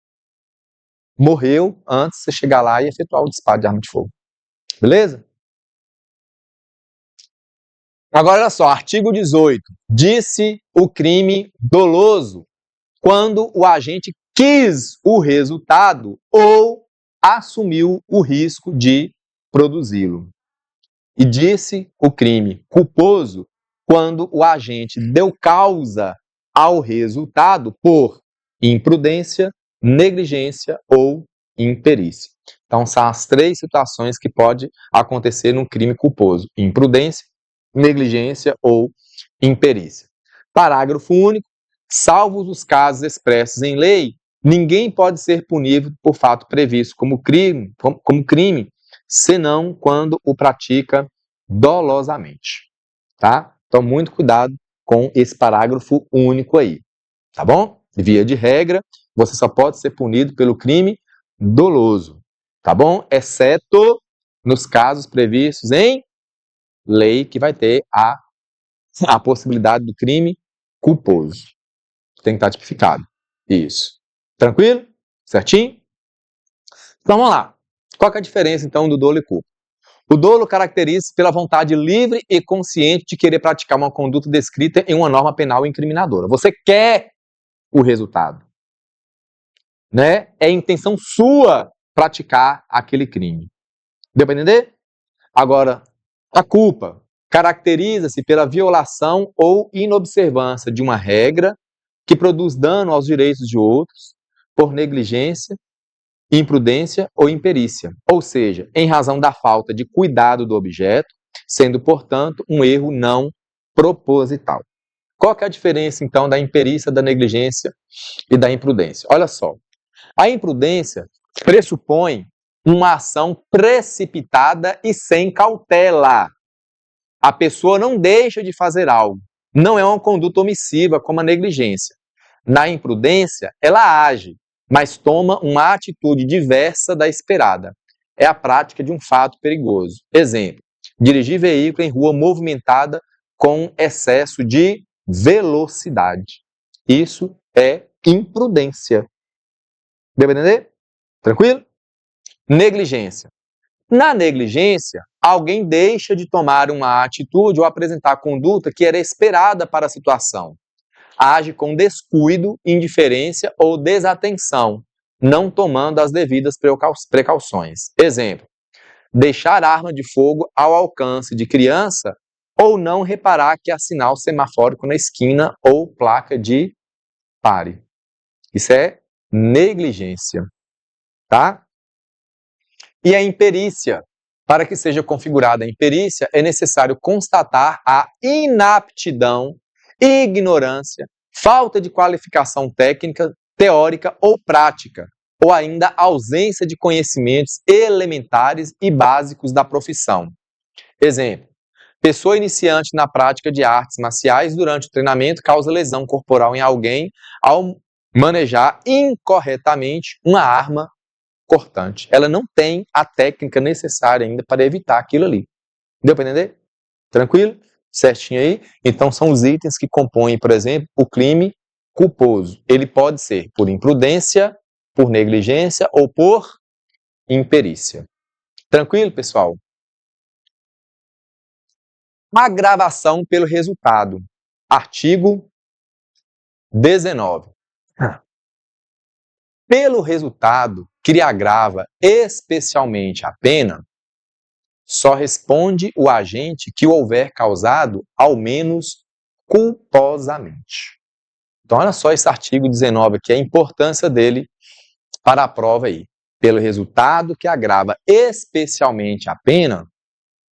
morreu antes de você chegar lá e efetuar o disparo de arma de fogo. Beleza? Agora, olha só, artigo 18. Disse o crime doloso quando o agente quis o resultado ou assumiu o risco de produzi-lo. E disse o crime culposo quando o agente deu causa ao resultado por imprudência, negligência ou imperícia. Então, são as três situações que pode acontecer num crime culposo: imprudência, negligência ou imperícia. Parágrafo único. Salvos os casos expressos em lei, ninguém pode ser punido por fato previsto como crime, senão quando o pratica dolosamente. Tá? Então, muito cuidado com esse parágrafo único aí. Tá bom? Via de regra, você só pode ser punido pelo crime doloso. Tá bom? Exceto nos casos previstos em lei, que vai ter a possibilidade do crime culposo. Tem que estar tipificado. Isso. Tranquilo? Certinho? Então vamos lá. Qual que é a diferença então do dolo e culpa? O dolo caracteriza-se pela vontade livre e consciente de querer praticar uma conduta descrita em uma norma penal incriminadora. Você quer o resultado, né? É intenção sua praticar aquele crime. Deu para entender? Agora, a culpa caracteriza-se pela violação ou inobservância de uma regra que produz dano aos direitos de outros por negligência, imprudência ou imperícia, ou seja, em razão da falta de cuidado do objeto, sendo, portanto, um erro não proposital. Qual que é a diferença, então, da imperícia, da negligência e da imprudência? Olha só, a imprudência pressupõe uma ação precipitada e sem cautela. A pessoa não deixa de fazer algo. Não é uma conduta omissiva como a negligência. Na imprudência, ela age, mas toma uma atitude diversa da esperada. É a prática de um fato perigoso. Exemplo: dirigir veículo em rua movimentada com excesso de velocidade. Isso é imprudência. Deu para entender? Tranquilo? Negligência. Na negligência, alguém deixa de tomar uma atitude ou apresentar conduta que era esperada para a situação. Age com descuido, indiferença ou desatenção, não tomando as devidas precauções. Exemplo, deixar arma de fogo ao alcance de criança ou não reparar que há sinal semafórico na esquina ou placa de pare. Isso é negligência, tá? E a imperícia. Para que seja configurada a imperícia, é necessário constatar a inaptidão, ignorância, falta de qualificação técnica, teórica ou prática, ou ainda ausência de conhecimentos elementares e básicos da profissão. Exemplo, pessoa iniciante na prática de artes marciais durante o treinamento causa lesão corporal em alguém ao manejar incorretamente uma arma cortante. Ela não tem a técnica necessária ainda para evitar aquilo ali. Deu para entender? Tranquilo? Certinho aí? Então, são os itens que compõem, por exemplo, o crime culposo. Ele pode ser por imprudência, por negligência ou por imperícia. Tranquilo, pessoal? Agravação pelo resultado. Artigo 19. Pelo resultado que lhe agrava especialmente a pena, só responde o agente que o houver causado, ao menos culposamente. Então, olha só esse artigo 19 aqui, a importância dele para a prova aí. Pelo resultado que agrava especialmente a pena,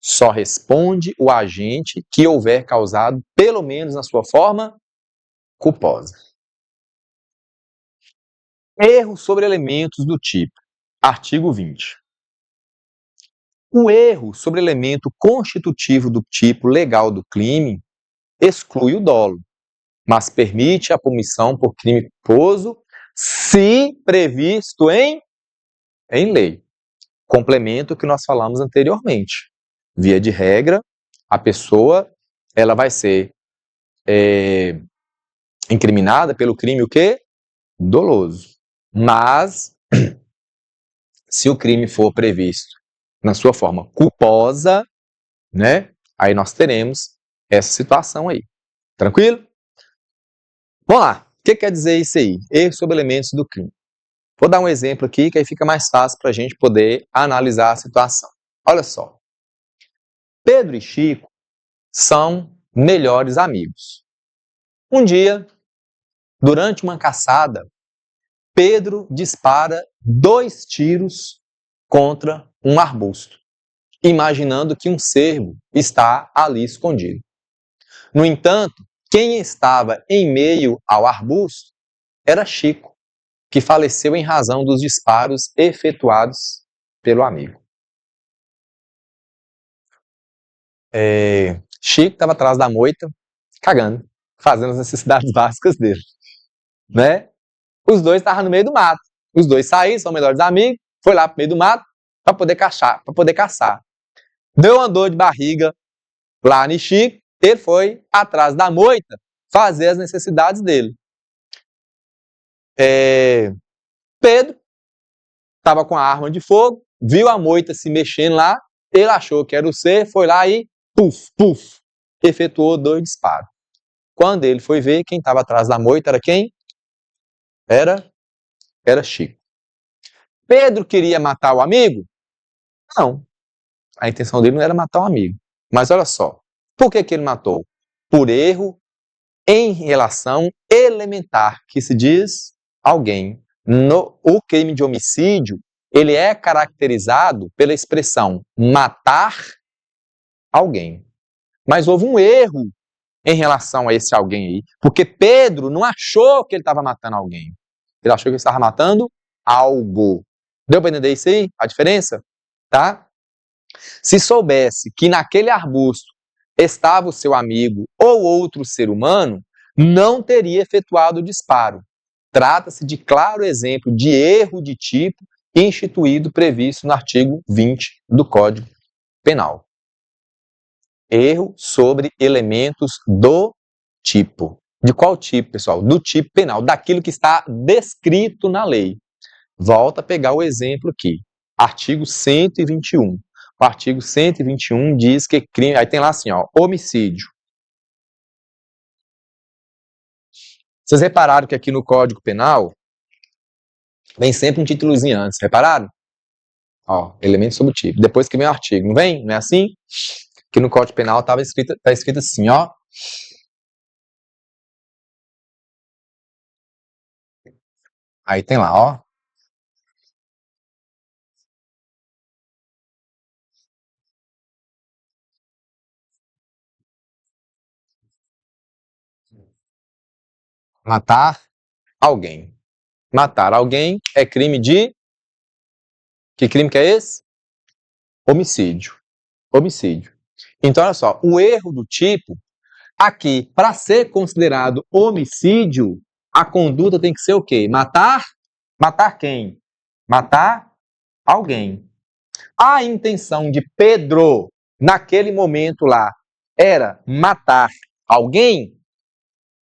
só responde o agente que houver causado, pelo menos na sua forma, culposa. Erro sobre elementos do tipo. Artigo 20. O erro sobre elemento constitutivo do tipo legal do crime exclui o dolo, mas permite a punição por crime culposo se previsto em lei. Complemento o que nós falamos anteriormente. Via de regra, a pessoa ela vai ser incriminada pelo crime o quê? Doloso. Mas, se o crime for previsto na sua forma culposa, né? Aí nós teremos essa situação aí. Tranquilo? Vamos lá. O que quer dizer isso aí? Erro sobre elementos do crime. Vou dar um exemplo aqui que aí fica mais fácil para a gente poder analisar a situação. Olha só. Pedro e Chico são melhores amigos. Um dia, durante uma caçada, Pedro dispara 2 tiros contra um arbusto, imaginando que um cervo está ali escondido. No entanto, quem estava em meio ao arbusto era Chico, que faleceu em razão dos disparos efetuados pelo amigo. Chico estava atrás da moita, cagando, fazendo as necessidades básicas dele, né? Os dois estavam no meio do mato. Os dois saíram, são melhores amigos, foi lá pro meio do mato para poder caçar. Deu uma dor de barriga lá no Chico, ele foi atrás da moita fazer as necessidades dele. Pedro estava com a arma de fogo, viu a moita se mexendo lá, ele achou que era o cervo, foi lá e puf, efetuou 2 disparos. Quando ele foi ver, quem estava atrás da moita era quem? Era Chico. Pedro queria matar o amigo? Não. A intenção dele não era matar o amigo. Mas olha só, por que ele matou? Por erro em relação elementar, que se diz alguém. O crime de homicídio, ele é caracterizado pela expressão matar alguém. Mas houve um erro em relação a esse alguém aí, porque Pedro não achou que ele estava matando alguém. Ele achou que ele estava matando algo. Deu para entender isso aí? A diferença? Tá? Se soubesse que naquele arbusto estava o seu amigo ou outro ser humano, não teria efetuado o disparo. Trata-se de claro exemplo de erro de tipo instituído previsto no artigo 20 do Código Penal. Erro sobre elementos do tipo. De qual tipo, pessoal? Do tipo penal, daquilo que está descrito na lei. Volta a pegar o exemplo aqui. Artigo 121. O artigo 121 diz que crime... Aí tem lá assim, ó, homicídio. Vocês repararam que aqui no Código Penal, Vem sempre um títulozinho antes, repararam? Ó, elemento sobre o tipo. Depois que vem o artigo, não vem? Não é assim? Que no Código Penal tá escrito assim, ó. Aí tem lá, ó. Matar alguém. Matar alguém é crime de... Que crime que é esse? Homicídio. Homicídio. Então, olha só, o erro do tipo, aqui, para ser considerado homicídio, a conduta tem que ser o quê? Matar? Matar quem? Matar alguém. A intenção de Pedro, naquele momento lá, era matar alguém?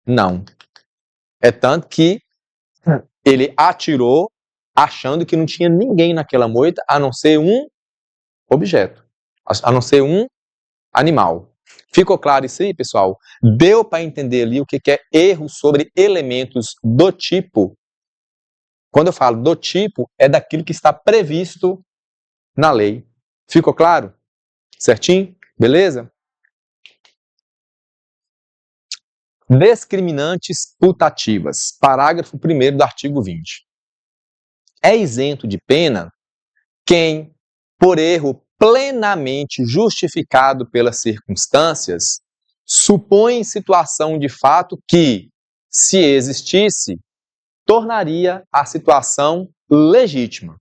Não. É tanto que ele atirou achando que não tinha ninguém naquela moita, a não ser um objeto, a não ser um animal. Ficou claro isso aí, pessoal? Deu para entender ali o que é erro sobre elementos do tipo? Quando eu falo do tipo, é daquilo que está previsto na lei. Ficou claro? Certinho? Beleza? Discriminantes putativas. Parágrafo 1º do artigo 20. É isento de pena quem, por erro plenamente justificado pelas circunstâncias, supõe situação de fato que, se existisse, tornaria a situação legítima.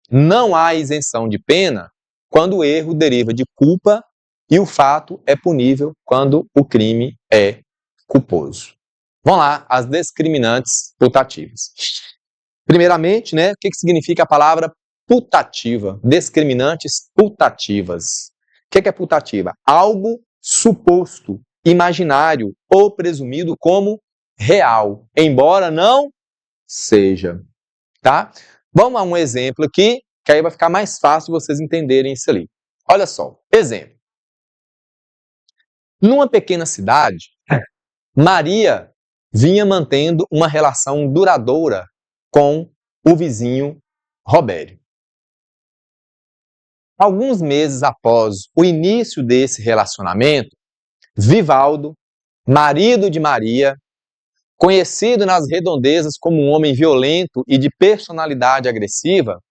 Não há isenção de pena quando o erro deriva de culpa e o fato é punível quando o crime é culposo. Vamos lá, as discriminantes putativas. Primeiramente, né, o que significa a palavra putativa? Discriminantes putativas. O que é putativa? Algo suposto, imaginário ou presumido como real, embora não seja. Tá? Vamos a um exemplo aqui, que aí vai ficar mais fácil vocês entenderem isso ali. Olha só, exemplo. Numa pequena cidade, Maria vinha mantendo uma relação duradoura com o vizinho Robério. Alguns meses após o início desse relacionamento, Vivaldo, marido de Maria, conhecido nas redondezas como um homem violento e de personalidade agressiva,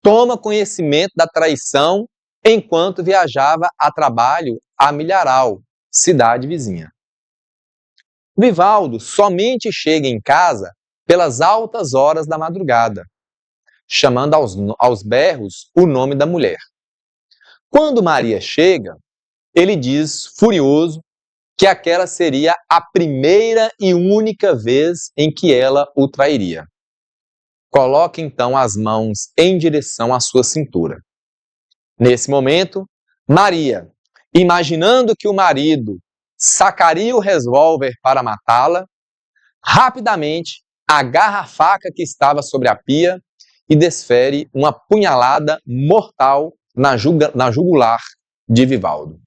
toma conhecimento da traição enquanto viajava a trabalho a Milharal, cidade vizinha. Vivaldo somente chega em casa pelas altas horas da madrugada, chamando aos berros o nome da mulher. Quando Maria chega, ele diz, furioso, que aquela seria a primeira e única vez em que ela o trairia. Coloca então as mãos em direção à sua cintura. Nesse momento, Maria, imaginando que o marido sacaria o revólver para matá-la, rapidamente agarra a faca que estava sobre a pia e desfere uma punhalada mortal na jugular de Vivaldo.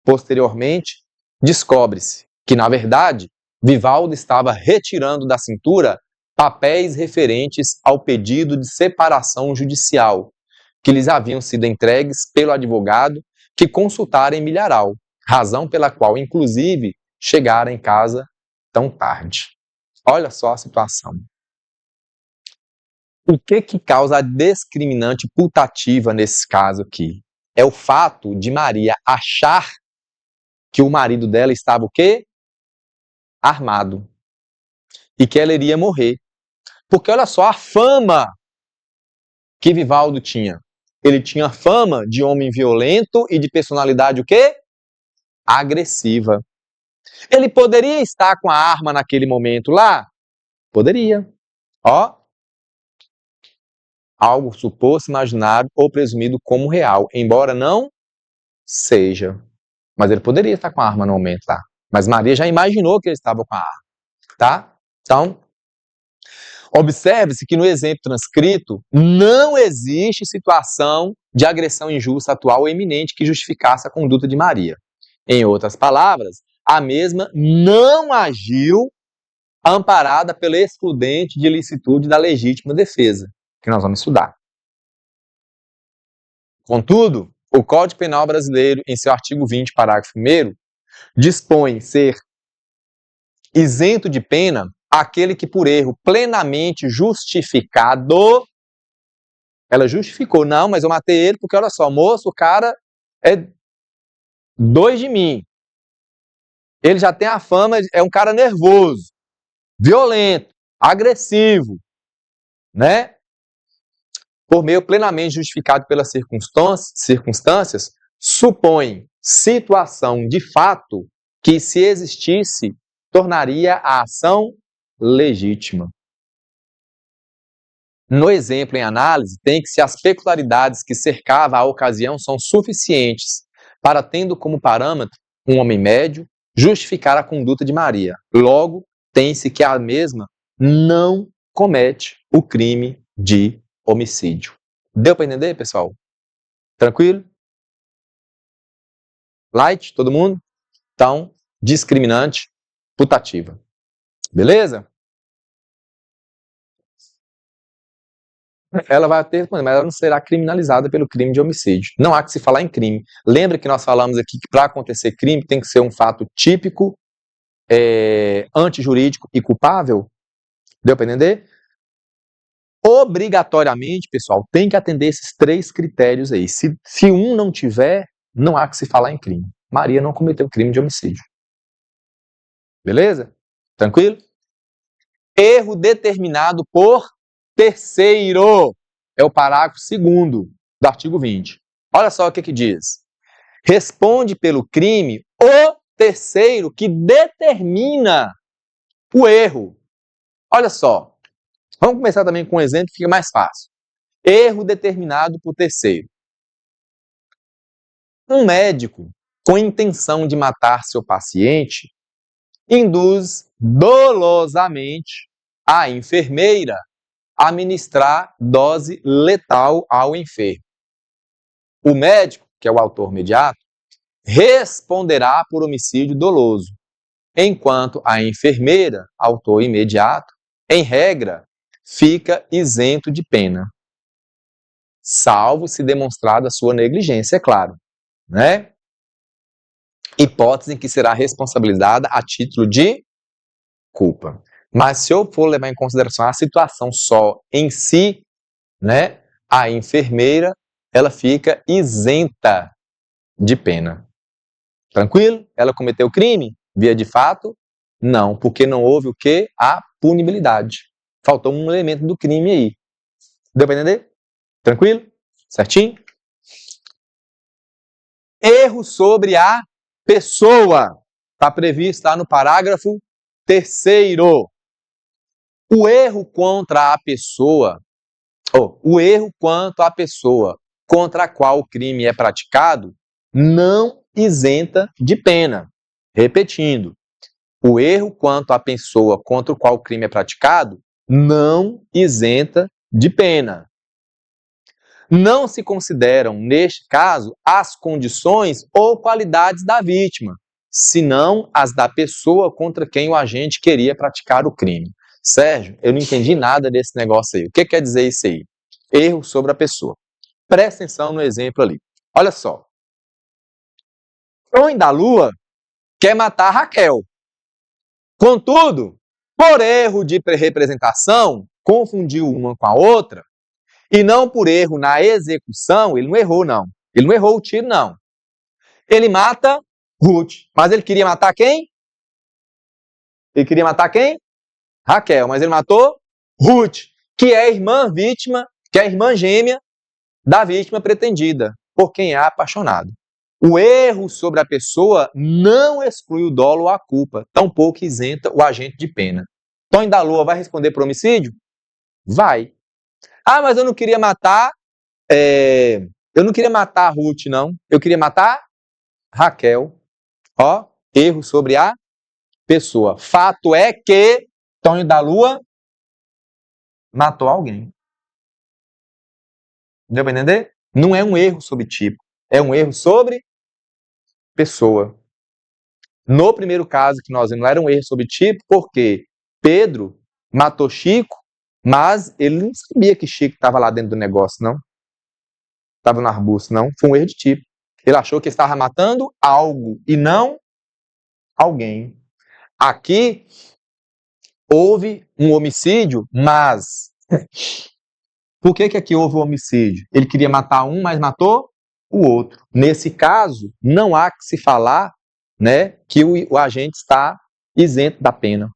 Posteriormente, descobre-se que, na verdade, Vivaldo estava retirando da cintura papéis referentes ao pedido de separação judicial, que lhes haviam sido entregues pelo advogado que consultara em Milharal, razão pela qual, inclusive, chegara em casa tão tarde. Olha só a situação. O que causa a discriminante putativa nesse caso aqui? É o fato de Maria achar que o marido dela estava o quê? Armado. E que ela iria morrer. Porque olha só a fama que Vivaldo tinha. Ele tinha fama de homem violento e de personalidade o quê? Agressiva. Ele poderia estar com a arma naquele momento lá? Poderia. Ó. Algo suposto, imaginário ou presumido como real, embora não seja. Mas ele poderia estar com a arma no momento lá. Mas Maria já imaginou que ele estava com a arma. Tá? Então, observe-se que no exemplo transcrito não existe situação de agressão injusta atual ou eminente que justificasse a conduta de Maria. Em outras palavras, a mesma não agiu amparada pela excludente de licitude da legítima defesa, que nós vamos estudar. Contudo, o Código Penal brasileiro, em seu artigo 20, parágrafo 1º, dispõe ser isento de pena aquele que por erro plenamente justificado, ela justificou, não, mas eu matei ele porque, olha só, moço, o cara é dois de mim. Ele já tem a fama, é um cara nervoso, violento, agressivo, né? Por meio plenamente justificado pelas circunstâncias, supõe situação de fato que, se existisse, tornaria a ação legítima. No exemplo em análise, tem que se as peculiaridades que cercavam a ocasião são suficientes para, tendo como parâmetro um homem médio, justificar a conduta de Maria. Logo, tem-se que a mesma não comete o crime de homicídio. Deu para entender, pessoal? Tranquilo? Light, todo mundo? Então, discriminante putativa. Beleza? Ela vai ter, mas ela não será criminalizada pelo crime de homicídio. Não há que se falar em crime. Lembra que nós falamos aqui que para acontecer crime tem que ser um fato típico, antijurídico e culpável? Deu para entender? Obrigatoriamente, pessoal, tem que atender esses 3 critérios aí. Se um não tiver, não há que se falar em crime. Maria não cometeu crime de homicídio. Beleza? Tranquilo? Erro determinado por terceiro. É o parágrafo 2º do artigo 20. Olha só o que diz. Responde pelo crime o terceiro que determina o erro. Olha só. Vamos começar também com um exemplo que fica mais fácil. Erro determinado por terceiro. Um médico, com intenção de matar seu paciente, induz dolosamente a enfermeira a administrar dose letal ao enfermo. O médico, que é o autor imediato, responderá por homicídio doloso, enquanto a enfermeira, autor imediato, em regra, fica isento de pena, salvo se demonstrada sua negligência, é claro, né? Hipótese em que será responsabilizada a título de culpa. Mas se eu for levar em consideração a situação só em si, né, a enfermeira, ela fica isenta de pena. Tranquilo? Ela cometeu crime? Via de fato? Não, porque não houve o quê? A punibilidade. Faltou um elemento do crime aí. Deu para entender? Tranquilo? Certinho? Erro sobre a pessoa. Está previsto lá no parágrafo 3º. O erro contra a pessoa, o erro quanto à pessoa contra a qual o crime é praticado, não isenta de pena. Repetindo, o erro quanto à pessoa contra o qual o crime é praticado, não isenta de pena. Não se consideram, neste caso, as condições ou qualidades da vítima, senão as da pessoa contra quem o agente queria praticar o crime. Sérgio, eu não entendi nada desse negócio aí. O que quer dizer isso aí? Erro sobre a pessoa. Presta atenção no exemplo ali. Olha só. Tonho da Lua quer matar Raquel. Contudo, por erro de representação, confundiu uma com a outra, e não por erro na execução, ele não errou, não. Ele não errou o tiro, não. Ele mata Ruth. Mas ele queria matar quem? Ele queria matar quem? Raquel. Mas ele matou Ruth, que é a irmã vítima, que é a irmã gêmea da vítima pretendida, por quem é apaixonado. O erro sobre a pessoa não exclui o dolo ou a culpa, tampouco isenta o agente de pena. Tonho da Lua vai responder por homicídio? Vai. Ah, mas eu não queria matar, eu não queria matar a Ruth, não. Eu queria matar Raquel. Ó, erro sobre a pessoa. Fato é que Tonho da Lua matou alguém. Deu para entender? Não é um erro sobre tipo, é um erro sobre pessoa. No primeiro caso que nós vimos, era um erro sobre tipo, porque Pedro matou Chico, mas ele não sabia que Chico estava lá dentro do negócio, não. Estava no arbusto, não. Foi um erro de tipo. Ele achou que estava matando algo e não alguém. Aqui houve um homicídio, mas por que aqui houve um homicídio? Ele queria matar um, mas matou o outro. Nesse caso, não há que se falar, né, que o agente está isento da pena.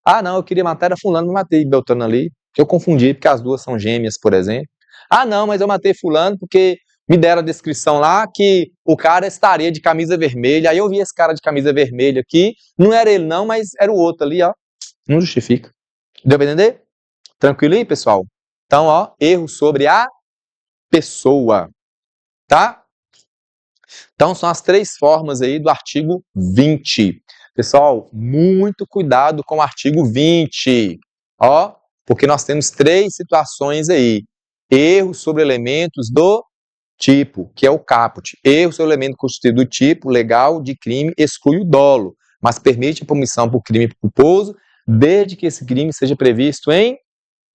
Ah, não, eu queria matar era fulano, não matei Beltrano ali, que eu confundi, porque as duas são gêmeas, por exemplo. Ah, não, mas eu matei fulano porque me deram a descrição lá que o cara estaria de camisa vermelha. Aí eu vi esse cara de camisa vermelha aqui, não era ele não, mas era o outro ali, ó. Não justifica. Deu pra entender? Tranquilo aí, pessoal? Então, ó, erro sobre a pessoa, tá? Então, são as três formas aí do artigo 20. Pessoal, muito cuidado com o artigo 20, ó, porque nós temos três situações aí. Erro sobre elementos do tipo, que é o caput. Erro sobre elemento constitutivo do tipo legal de crime exclui o dolo, mas permite a punição por crime culposo, desde que esse crime seja previsto em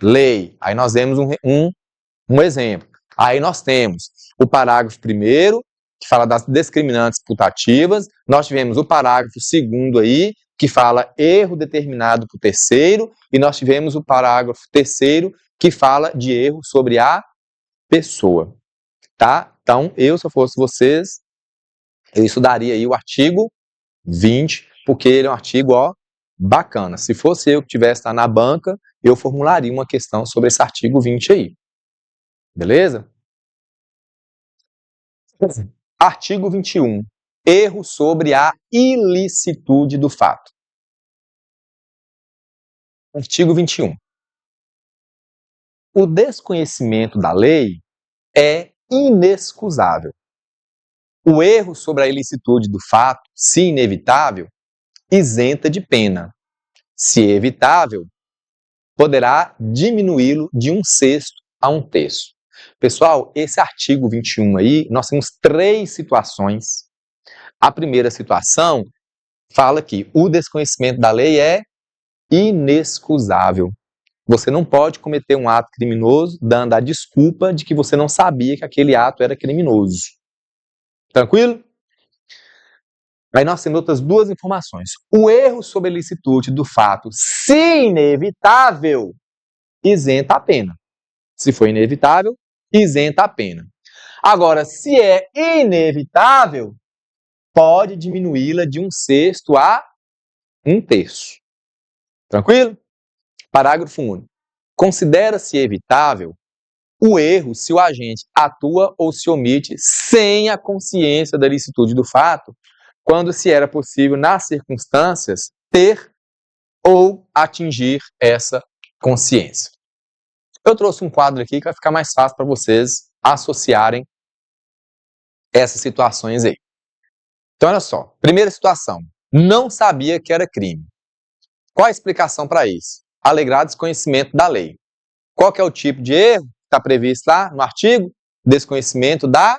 lei. Aí nós vemos um exemplo. Aí nós temos o parágrafo 1º, que fala das discriminantes putativas. Nós tivemos o parágrafo 2º aí, que fala erro determinado por terceiro. E nós tivemos o parágrafo 3º, que fala de erro sobre a pessoa. Tá? Então, se eu fosse vocês, eu estudaria aí o artigo 20, porque ele é um artigo, ó, bacana. Se fosse eu que tivesse lá na banca, eu formularia uma questão sobre esse artigo 20 aí. Beleza? Artigo 21. Erro sobre a ilicitude do fato. Artigo 21. O desconhecimento da lei é inexcusável. O erro sobre a ilicitude do fato, se inevitável, isenta de pena. Se evitável, poderá diminuí-lo de 1/6 a 1/3. Pessoal, esse artigo 21 aí, nós temos três situações. A primeira situação fala que o desconhecimento da lei é inexcusável. Você não pode cometer um ato criminoso dando a desculpa de que você não sabia que aquele ato era criminoso. Tranquilo? Aí nós temos outras duas informações. O erro sobre a ilicitude do fato, se inevitável, isenta a pena. Se for inevitável, isenta a pena. Agora, se é inevitável, pode diminuí-la de 1/6 a 1/3. Tranquilo? Parágrafo único. Considera-se evitável o erro se o agente atua ou se omite sem a consciência da ilicitude do fato, quando se era possível, nas circunstâncias, ter ou atingir essa consciência. Eu trouxe um quadro aqui que vai ficar mais fácil para vocês associarem essas situações aí. Então, olha só. Primeira situação. Não sabia que era crime. Qual a explicação para isso? Alegar desconhecimento da lei. Qual que é o tipo de erro que está previsto lá no artigo? Desconhecimento da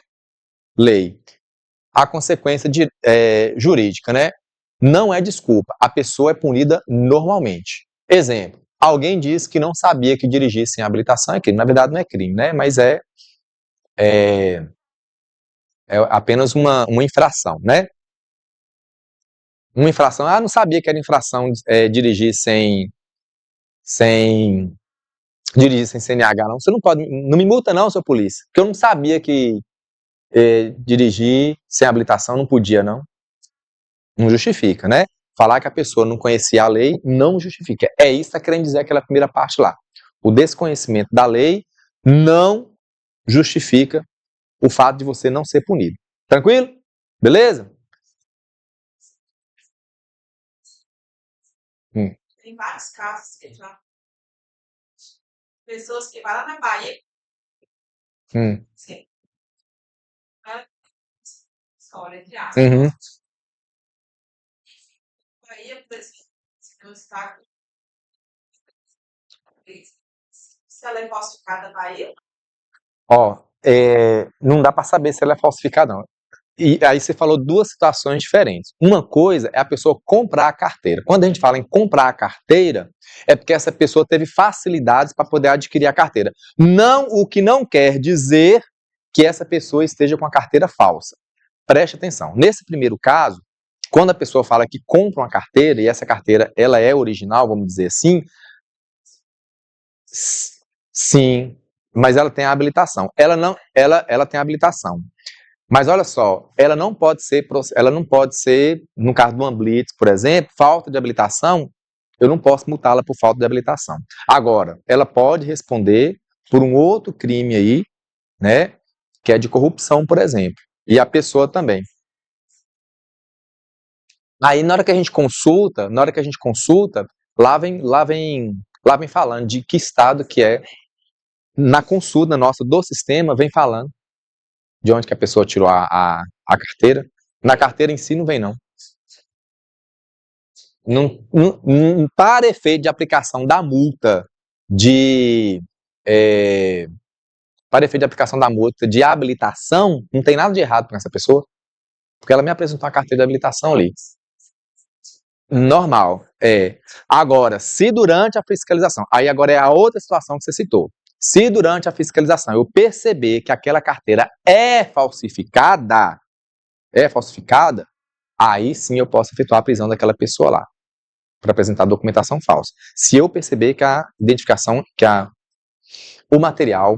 lei. A consequência jurídica, né? Não é desculpa. A pessoa é punida normalmente. Exemplo. Alguém diz que não sabia que dirigir sem habilitação é crime. Na verdade, não é crime, né? Mas é apenas uma infração, né? Uma infração. Ah, não sabia que era infração dirigir sem dirigir sem CNH, não. Você não pode, não me multa não, seu polícia, porque eu não sabia que dirigir sem habilitação não podia, não. Não justifica, né? Falar que a pessoa não conhecia a lei não justifica. É isso que está querendo dizer aquela primeira parte lá. O desconhecimento da lei não justifica o fato de você não ser punido. Tranquilo? Beleza? Tem vários casos que já. Pessoas que vão lá na Bahia. Sim. História de aspas. Bahia, por exemplo, se não está. Se ela é falsificada na Bahia? Ó, não dá para saber se ela é falsificada, não. E aí você falou duas situações diferentes. Uma coisa é a pessoa comprar a carteira. Quando a gente fala em comprar a carteira, é porque essa pessoa teve facilidades para poder adquirir a carteira. Não, o que não quer dizer que essa pessoa esteja com a carteira falsa. Preste atenção. Nesse primeiro caso, quando a pessoa fala que compra uma carteira e essa carteira ela é original, vamos dizer assim, sim, mas ela tem a habilitação. Ela tem a habilitação. Mas olha só, ela não pode ser, no caso do Blitz, por exemplo, falta de habilitação, eu não posso multá-la por falta de habilitação. Agora, ela pode responder por um outro crime aí, né, que é de corrupção, por exemplo. E a pessoa também. Aí, na hora que a gente consulta, lá vem falando de que estado que é. Na consulta nossa do sistema, vem falando de onde que a pessoa tirou a carteira. Na carteira em si não vem, não. Para efeito de aplicação da multa para efeito de aplicação da multa de habilitação, não tem nada de errado com essa pessoa, porque ela me apresentou a carteira de habilitação ali. Normal, Agora, se durante a fiscalização, aí agora é a outra situação que você citou, se durante a fiscalização eu perceber que aquela carteira é falsificada, aí sim eu posso efetuar a prisão daquela pessoa lá, para apresentar documentação falsa. Se eu perceber que a identificação, o material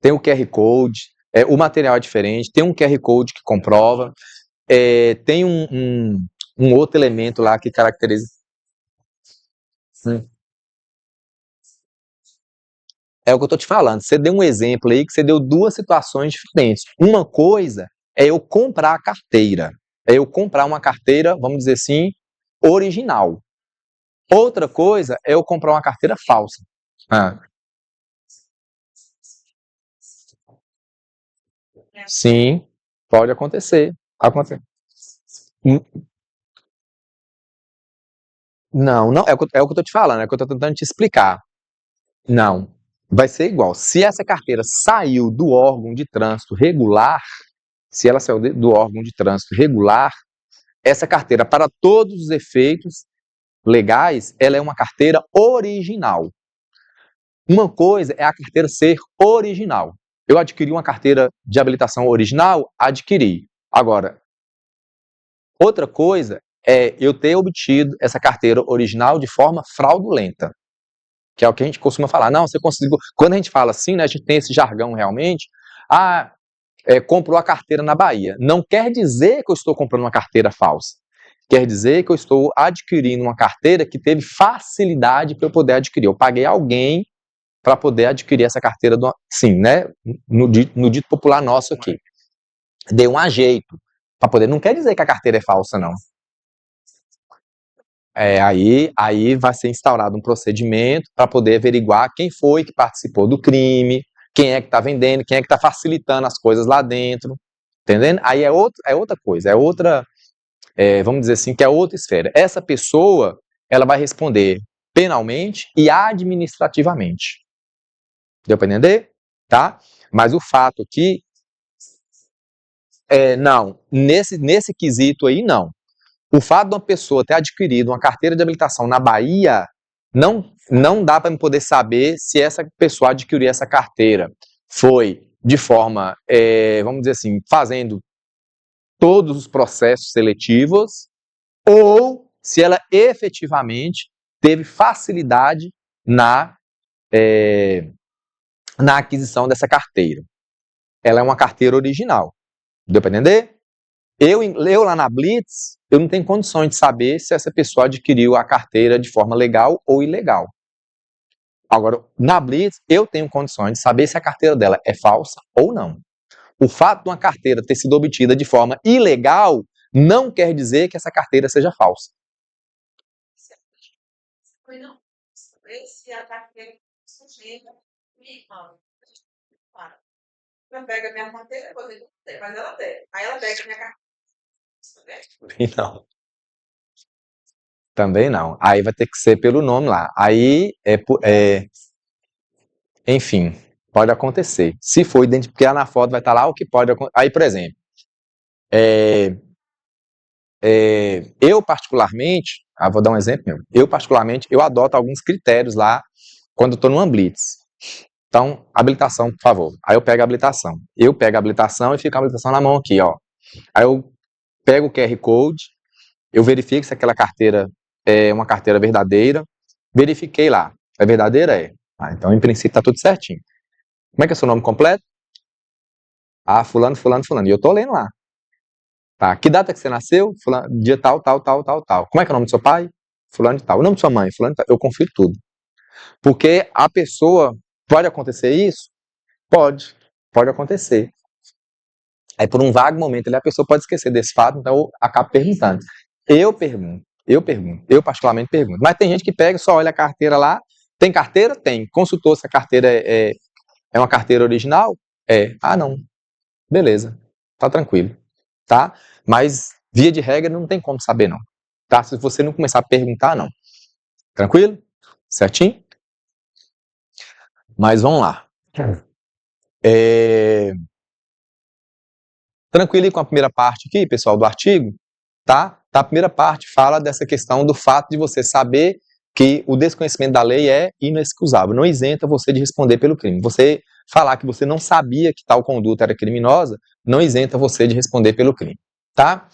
tem o QR Code, o material é diferente, tem um QR Code que comprova, tem um outro elemento lá que caracteriza. É o que eu estou te falando. Você deu um exemplo aí que você deu duas situações diferentes. Uma coisa é eu comprar a carteira. É eu comprar uma carteira, vamos dizer assim, original. Outra coisa é eu comprar uma carteira falsa. Sim, pode acontecer. Não, não, é o que eu estou te falando, é o que eu estou tentando te explicar. Não, vai ser igual. Se essa carteira saiu do órgão de trânsito regular, se ela saiu do órgão de trânsito regular, essa carteira, para todos os efeitos legais, ela é uma carteira original. Uma coisa é a carteira ser original. Eu adquiri uma carteira de habilitação original? Adquiri. Agora, outra coisa é eu ter obtido essa carteira original de forma fraudulenta, que é o que a gente costuma falar. Não, você conseguiu. Quando a gente fala assim, né, a gente tem esse jargão realmente. Comprou a carteira na Bahia. Não quer dizer que eu estou comprando uma carteira falsa. Quer dizer que eu estou adquirindo uma carteira que teve facilidade para eu poder adquirir. Eu paguei alguém para poder adquirir essa carteira, sim, né? No dito popular nosso aqui. Dei um ajeito para poder. Não quer dizer que a carteira é falsa, não. Aí vai ser instaurado um procedimento para poder averiguar quem foi que participou do crime, quem é que está vendendo, quem é que está facilitando as coisas lá dentro, entendendo? Aí é outra coisa, vamos dizer assim, que é outra esfera. Essa pessoa, ela vai responder penalmente e administrativamente. Deu para entender? Tá? Mas o fato aqui, não, nesse quesito aí, não. O fato de uma pessoa ter adquirido uma carteira de habilitação na Bahia, não dá para poder saber se essa pessoa adquiriu essa carteira foi de forma, vamos dizer assim, fazendo todos os processos seletivos, ou se ela efetivamente teve facilidade na aquisição dessa carteira. Ela é uma carteira original. Deu para entender? Eu lá na Blitz, eu não tenho condições de saber se essa pessoa adquiriu a carteira de forma legal ou ilegal. Agora, na Blitz, eu tenho condições de saber se a carteira dela é falsa ou não. O fato de uma carteira ter sido obtida de forma ilegal não quer dizer que essa carteira seja falsa. Não. Se a carteira sujeita, ela pega minha carteira, depois eu não tenho, mas ela tem. Aí ela pega minha carteira. Não. Também não. Aí vai ter que ser pelo nome lá. Aí enfim, pode acontecer. Se for identificado, porque lá na foto vai estar lá o que pode acontecer. Aí, por exemplo, Eu particularmente, vou dar um exemplo meu, eu particularmente, eu adoto alguns critérios lá quando eu estou numa blitz. Então, habilitação, por favor. Aí eu pego a habilitação. Eu pego a habilitação e fico a habilitação na mão aqui, ó. Aí eu pego o QR Code, eu verifico se aquela carteira é uma carteira verdadeira. Verifiquei lá. É verdadeira? É. Então, em princípio, está tudo certinho. Como é que é o seu nome completo? Fulano, fulano, fulano. E eu tô lendo lá. Tá. Que data que você nasceu? Fulano, dia tal, tal, tal, tal, tal. Como é que é o nome do seu pai? Fulano de tal. O nome de sua mãe? Fulano de tal. Eu confiro tudo. Porque a pessoa... Pode acontecer isso? Pode acontecer. Aí por um vago momento a pessoa pode esquecer desse fato, então eu acabo perguntando. Eu particularmente pergunto. Mas tem gente que pega, só olha a carteira lá, tem carteira? Tem. Consultou se a carteira é uma carteira original? É. Não. Beleza. Tá tranquilo. Tá? Mas, via de regra, não tem como saber não. Tá? Se você não começar a perguntar, não. Tranquilo? Certinho? Mas vamos lá. Tranquilo com a primeira parte aqui, pessoal, do artigo, tá? A primeira parte fala dessa questão do fato de você saber que o desconhecimento da lei é inexcusável, não isenta você de responder pelo crime. Você falar que você não sabia que tal conduta era criminosa, não isenta você de responder pelo crime, tá?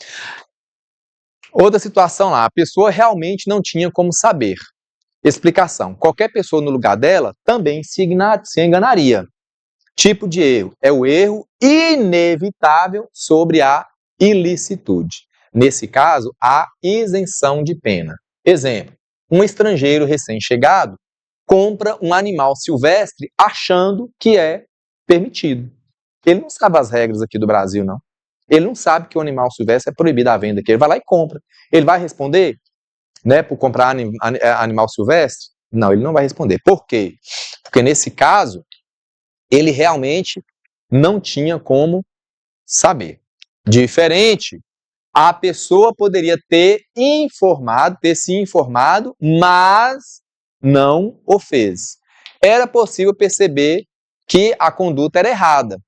Outra situação lá, a pessoa realmente não tinha como saber. Explicação, qualquer pessoa no lugar dela também se enganaria. Tipo de erro, é o erro inevitável sobre a ilicitude. Nesse caso, a isenção de pena. Exemplo, um estrangeiro recém-chegado compra um animal silvestre achando que é permitido. Ele não sabe as regras aqui do Brasil, não. Ele não sabe que o animal silvestre é proibido à venda, que ele vai lá e compra. Ele vai responder, né, por comprar animal silvestre? Não, ele não vai responder. Por quê? Porque nesse caso, ele realmente não tinha como saber. Diferente, a pessoa poderia ter se informado, mas não o fez. Era possível perceber que a conduta era errada.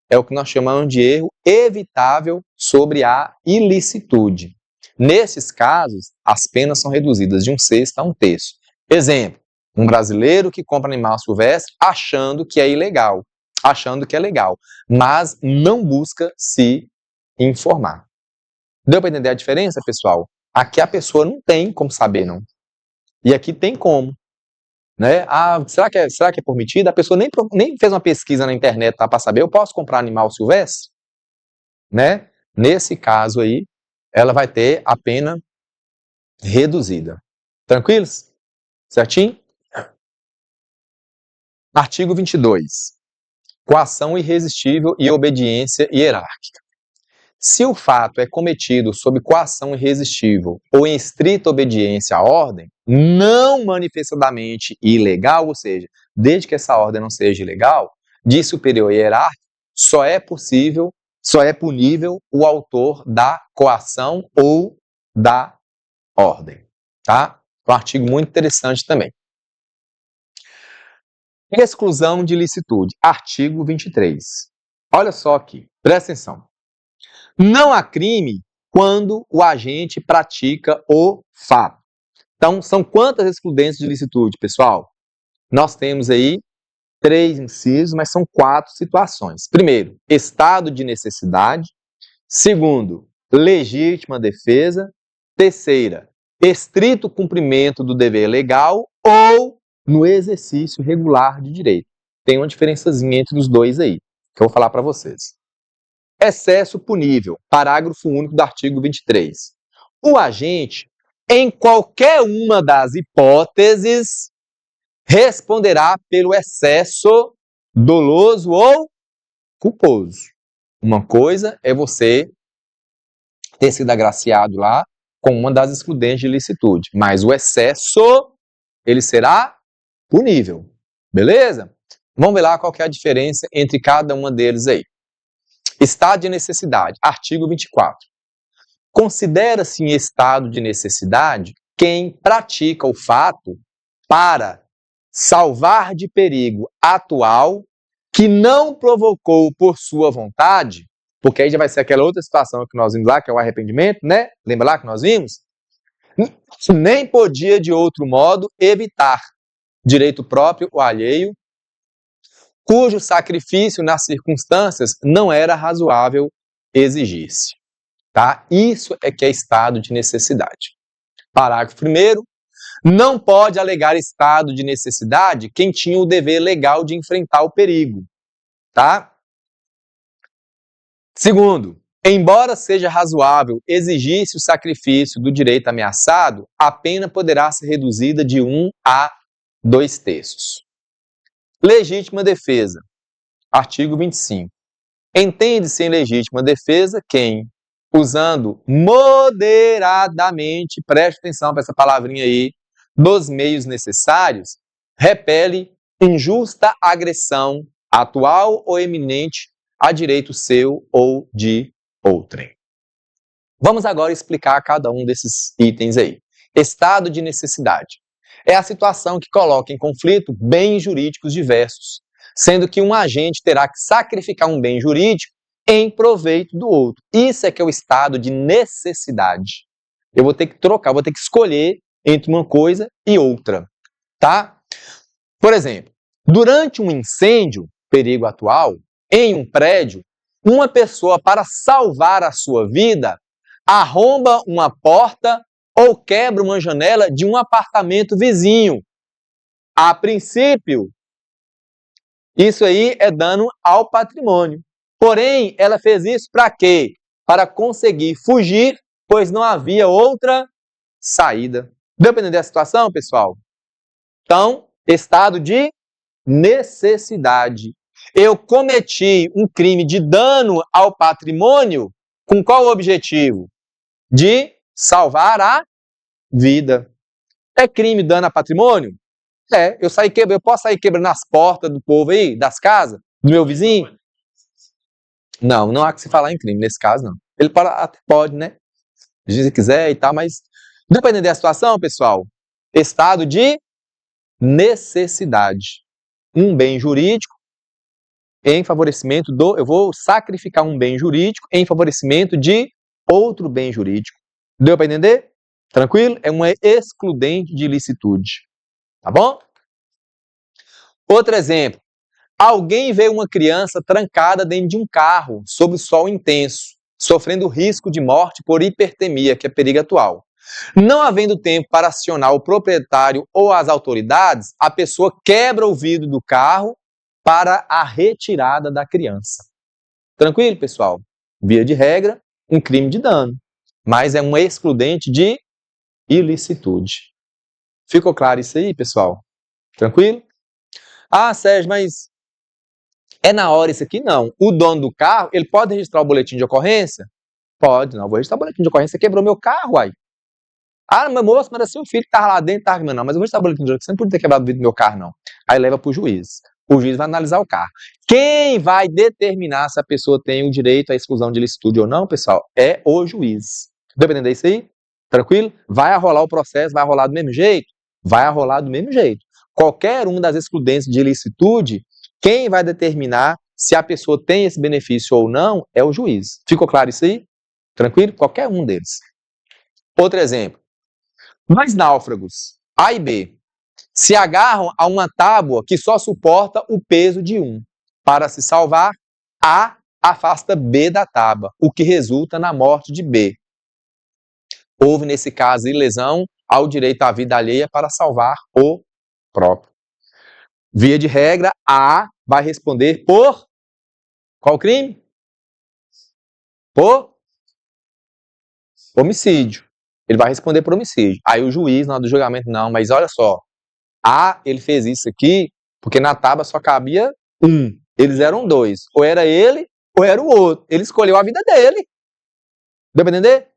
É o que nós chamamos de erro evitável sobre a ilicitude. Nesses casos, as penas são reduzidas de 1/6 a 1/3. Exemplo, um brasileiro que compra animal silvestre achando que é ilegal, achando que é legal, mas não busca se informar. Deu para entender a diferença, pessoal? Aqui a pessoa não tem como saber, não. E aqui tem como. Né? Será que é permitido? A pessoa nem fez uma pesquisa na internet para saber, eu posso comprar animal silvestre? Né? Nesse caso aí, ela vai ter a pena reduzida. Tranquilos? Certinho? Artigo 22. Coação irresistível e obediência hierárquica. Se o fato é cometido sob coação irresistível ou em estrita obediência à ordem, não manifestadamente ilegal, ou seja, desde que essa ordem não seja ilegal, de superior hierárquico, só é punível o autor da coação ou da ordem. Tá? Um artigo muito interessante também. Exclusão de ilicitude. Artigo 23. Olha só aqui, presta atenção. Não há crime quando o agente pratica o fato. Então, são quantas excludentes de ilicitude, pessoal? Nós temos aí 3 incisos, mas são 4 situações. Primeiro, estado de necessidade. Segundo, legítima defesa. Terceira, estrito cumprimento do dever legal ou no exercício regular de direito. Tem uma diferençazinha entre os dois aí, que eu vou falar para vocês. Excesso punível, parágrafo único do artigo 23. O agente, em qualquer uma das hipóteses, responderá pelo excesso doloso ou culposo. Uma coisa é você ter sido agraciado lá com uma das excludentes de ilicitude, mas o excesso, ele será punível. Beleza? Vamos ver lá qual que é a diferença entre cada uma deles aí. Estado de necessidade, artigo 24. Considera-se em estado de necessidade quem pratica o fato para salvar de perigo atual que não provocou por sua vontade Porque aí já vai ser aquela outra situação que nós vimos lá, que é o arrependimento, né? Lembra lá que nós vimos? Nem podia de outro modo evitar direito próprio ou alheio, cujo sacrifício nas circunstâncias não era razoável exigir-se. Tá? Isso é que é estado de necessidade. Parágrafo 1º. Não pode alegar estado de necessidade quem tinha o dever legal de enfrentar o perigo. Tá? Segundo, embora seja razoável exigir-se o sacrifício do direito ameaçado, a pena poderá ser reduzida de 1 a 2/3. Legítima defesa. Artigo 25. Entende-se em legítima defesa quem, usando moderadamente, preste atenção para essa palavrinha aí, dos meios necessários, repele injusta agressão atual ou eminente a direito seu ou de outrem. Vamos agora explicar cada um desses itens aí. Estado de necessidade. É a situação que coloca em conflito bens jurídicos diversos, sendo que um agente terá que sacrificar um bem jurídico em proveito do outro. Isso é que é o estado de necessidade. Eu vou ter que trocar, eu vou ter que escolher entre uma coisa e outra, tá? Por exemplo, durante um incêndio, perigo atual, em um prédio, uma pessoa, para salvar a sua vida, arromba uma porta ou quebra uma janela de um apartamento vizinho. A princípio, isso aí é dano ao patrimônio. Porém, ela fez isso para quê? Para conseguir fugir, pois não havia outra saída. Deu para entender a situação, pessoal? Então, estado de necessidade. Eu cometi um crime de dano ao patrimônio com qual objetivo? De salvar a vida. É crime dano a patrimônio? É, eu posso sair quebrando as portas do povo aí, das casas, do meu vizinho? Não, não há que se falar em crime nesse caso, não. Ele até pode, né? Se quiser e tal, mas dependendo da situação, pessoal, estado de necessidade. Um bem jurídico em favorecimento eu vou sacrificar um bem jurídico em favorecimento de outro bem jurídico. Deu para entender? Tranquilo? É uma excludente de ilicitude. Tá bom? Outro exemplo. Alguém vê uma criança trancada dentro de um carro, sob o sol intenso, sofrendo risco de morte por hipertermia, que é perigo atual. Não havendo tempo para acionar o proprietário ou as autoridades, a pessoa quebra o vidro do carro para a retirada da criança. Tranquilo, pessoal? Via de regra, um crime de dano, mas é uma excludente de ilicitude. Ficou claro isso aí, pessoal? Tranquilo? Ah, Sérgio, mas é na hora isso aqui? Não. O dono do carro, ele pode registrar o boletim de ocorrência? Pode, não. Vou registrar o boletim de ocorrência, você quebrou meu carro, aí. Ah, meu moço, mas era seu filho que estava lá dentro, tá? Não, mas eu vou registrar o boletim de ocorrência, você não podia ter quebrado o vidro do meu carro, não. Aí leva para o juiz. O juiz vai analisar o carro. Quem vai determinar se a pessoa tem o direito à exclusão de ilicitude ou não, pessoal, é o juiz. Dependendo disso aí? Tranquilo? Vai arrolar o processo, vai arrolar do mesmo jeito? Vai arrolar do mesmo jeito. Qualquer uma das excludentes de ilicitude, quem vai determinar se a pessoa tem esse benefício ou não é o juiz. Ficou claro isso aí? Tranquilo? Qualquer um deles. Outro exemplo. Dois náufragos, A e B, se agarram a uma tábua que só suporta o peso de um. Para se salvar, A afasta B da tábua, o que resulta na morte de B. Houve, nesse caso, lesão ao direito à vida alheia para salvar o próprio. Via de regra, A vai responder por qual crime? Por homicídio. Ele vai responder por homicídio. Aí o juiz, na hora do julgamento, não, mas olha só, A, ele fez isso aqui porque na tábua só cabia um. Eles eram dois. Ou era ele, ou era o outro. Ele escolheu a vida dele. Deu pra entender?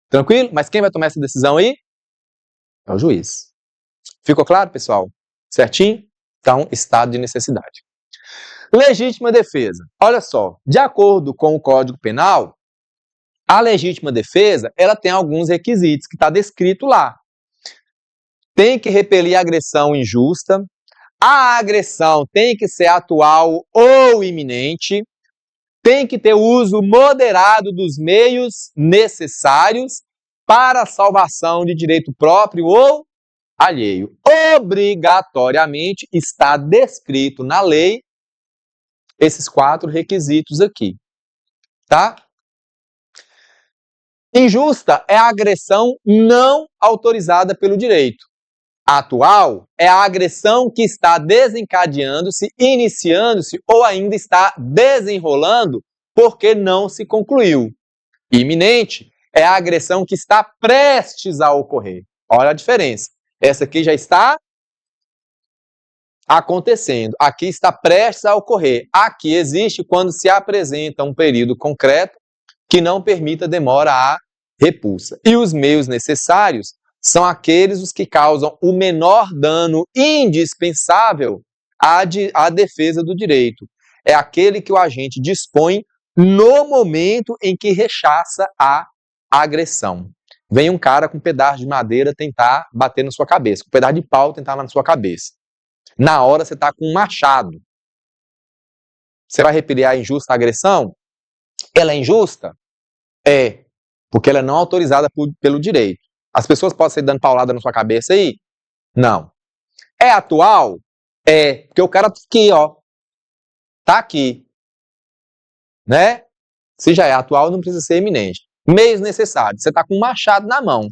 Tranquilo? Mas quem vai tomar essa decisão aí? É o juiz. Ficou claro, pessoal? Certinho? Então, estado de necessidade. Legítima defesa. Olha só, de acordo com o Código Penal, a legítima defesa, ela tem alguns requisitos que está descrito lá. Tem que repelir a agressão injusta, a agressão tem que ser atual ou iminente, tem que ter uso moderado dos meios necessários para a salvação de direito próprio ou alheio. Obrigatoriamente está descrito na lei esses 4 requisitos aqui, tá? Injusta é a agressão não autorizada pelo direito. Atual é a agressão que está desencadeando-se, iniciando-se ou ainda está desenrolando porque não se concluiu. Iminente é a agressão que está prestes a ocorrer. Olha a diferença. Essa aqui já está acontecendo. Aqui está prestes a ocorrer. Aqui existe quando se apresenta um período concreto que não permita demora à repulsa. E os meios necessários são aqueles os que causam o menor dano indispensável à defesa do direito. É aquele que o agente dispõe no momento em que rechaça a agressão. Vem um cara com um pedaço de madeira tentar bater na sua cabeça, com um pedaço de pau tentar na sua cabeça. Na hora você está com um machado. Você vai repelir a injusta agressão? Ela é injusta? É, porque ela é não autorizada pelo direito. As pessoas podem sair dando paulada na sua cabeça aí? Não. É atual? É, porque o cara tá aqui, ó. Tá aqui. Né? Se já é atual, não precisa ser eminente. Meios necessários. Você tá com um machado na mão.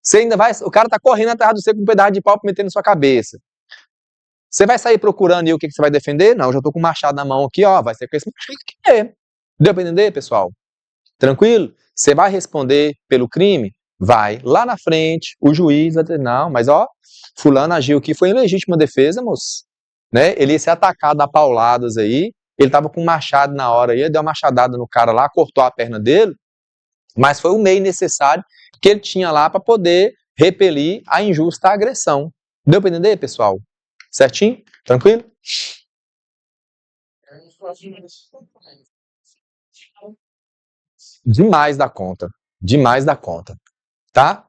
Você ainda vai. O cara tá correndo atrás de você com um pedaço de pau pra meter na sua cabeça. Você vai sair procurando aí o que você vai defender? Não, eu já tô com um machado na mão aqui, ó. Vai ser com esse machado que é. Deu pra entender, pessoal? Tranquilo? Você vai responder pelo crime? Vai. Lá na frente, o juiz vai dizer, não, mas ó, fulano agiu aqui, foi em legítima defesa, moço. Né? Ele ia ser atacado a pauladas aí, ele tava com um machado na hora aí, deu uma machadada no cara lá, cortou a perna dele, mas foi o meio necessário que ele tinha lá para poder repelir a injusta agressão. Deu para entender, pessoal? Certinho? Tranquilo? Demais da conta. Demais da conta. Tá?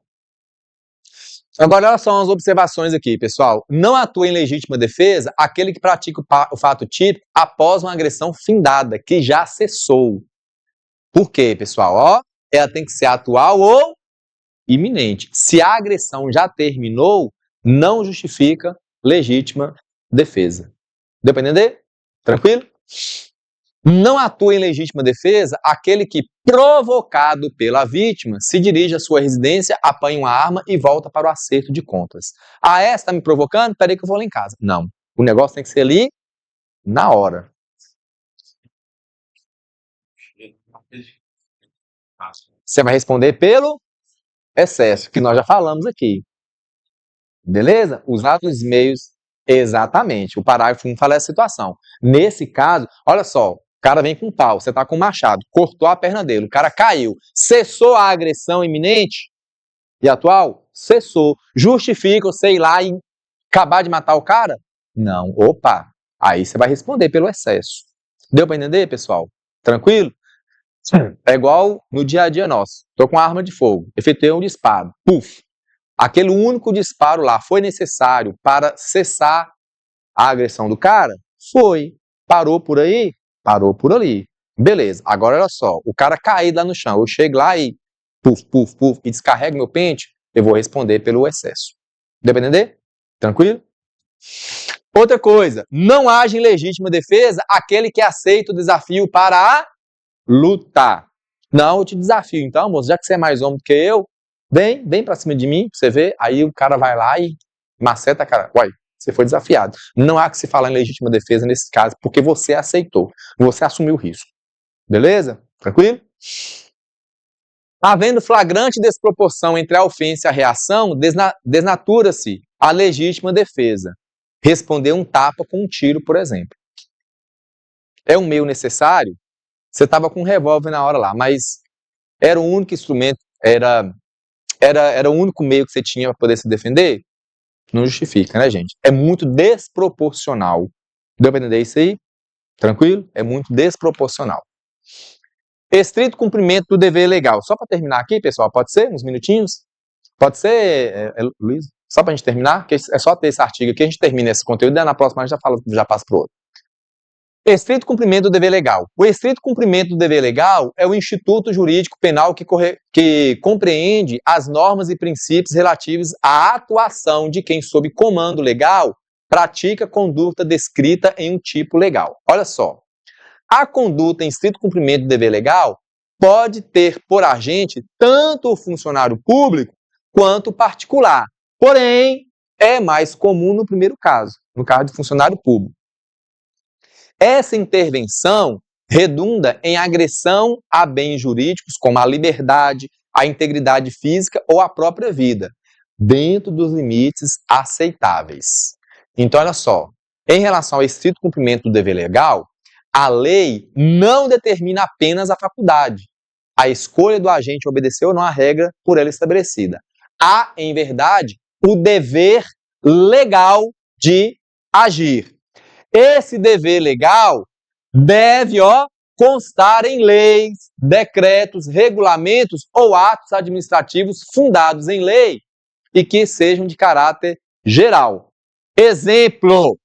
Agora, olha só umas observações aqui, pessoal. Não atua em legítima defesa aquele que pratica o fato típico após uma agressão findada, que já cessou. Por quê, pessoal? Ó, ela tem que ser atual ou iminente. Se a agressão já terminou, não justifica legítima defesa. Deu para entender? Tranquilo? Não atua em legítima defesa aquele que, provocado pela vítima, se dirige à sua residência, apanha uma arma e volta para o acerto de contas. Ah, essa está me provocando? Peraí que eu vou lá em casa. Não. O negócio tem que ser ali na hora. Você vai responder pelo excesso, que nós já falamos aqui. Beleza? Usar os meios, exatamente. O parágrafo 1 fala essa situação. Nesse caso, olha só, o cara vem com um pau, você tá com um machado, cortou a perna dele, o cara caiu. Cessou a agressão iminente e atual? Cessou. Justifica você ir lá e acabar de matar o cara? Não. Opa! Aí você vai responder pelo excesso. Deu para entender, pessoal? Tranquilo? É igual no dia a dia nosso. Tô com uma arma de fogo, efetuei um disparo. Puf! Aquele único disparo lá foi necessário para cessar a agressão do cara? Foi. Parou por aí? Parou por ali. Beleza. Agora olha só, o cara cair lá no chão, eu chego lá e puf, puf, puf, e descarrego meu pente, eu vou responder pelo excesso. Deu para entender? Tranquilo? Outra coisa, não age em legítima defesa aquele que aceita o desafio para a luta. Não, eu te desafio então, moço, já que você é mais homem do que eu, vem pra cima de mim, pra você ver. Aí o cara vai lá e maceta a cara. Uai, você foi desafiado. Não há que se falar em legítima defesa nesse caso, porque você aceitou. Você assumiu o risco. Beleza? Tranquilo? Havendo flagrante desproporção entre a ofensa e a reação, desnatura-se a legítima defesa. Responder um tapa com um tiro, por exemplo. É um meio necessário? Você estava com um revólver na hora lá, mas era o único instrumento, era o único meio que você tinha para poder se defender? Não justifica, né, gente? É muito desproporcional. Deu para entender isso aí? Tranquilo? É muito desproporcional. Estrito cumprimento do dever legal. Só para terminar aqui, pessoal, pode ser? Uns minutinhos? Pode ser, Luiz? Só para a gente terminar? Que é só ter esse artigo aqui, a gente termina esse conteúdo e na próxima a gente já passa para o outro. Estrito cumprimento do dever legal. O estrito cumprimento do dever legal é o instituto jurídico penal que compreende as normas e princípios relativos à atuação de quem, sob comando legal, pratica conduta descrita em um tipo legal. Olha só, a conduta em estrito cumprimento do dever legal pode ter por agente tanto o funcionário público quanto o particular. Porém, é mais comum no primeiro caso, no caso do funcionário público. Essa intervenção redunda em agressão a bens jurídicos como a liberdade, a integridade física ou a própria vida, dentro dos limites aceitáveis. Então, olha só, em relação ao estrito cumprimento do dever legal, a lei não determina apenas a faculdade, a escolha do agente obedecer ou não à regra por ela estabelecida. Há, em verdade, o dever legal de agir. Esse dever legal deve, constar em leis, decretos, regulamentos ou atos administrativos fundados em lei e que sejam de caráter geral. Exemplo: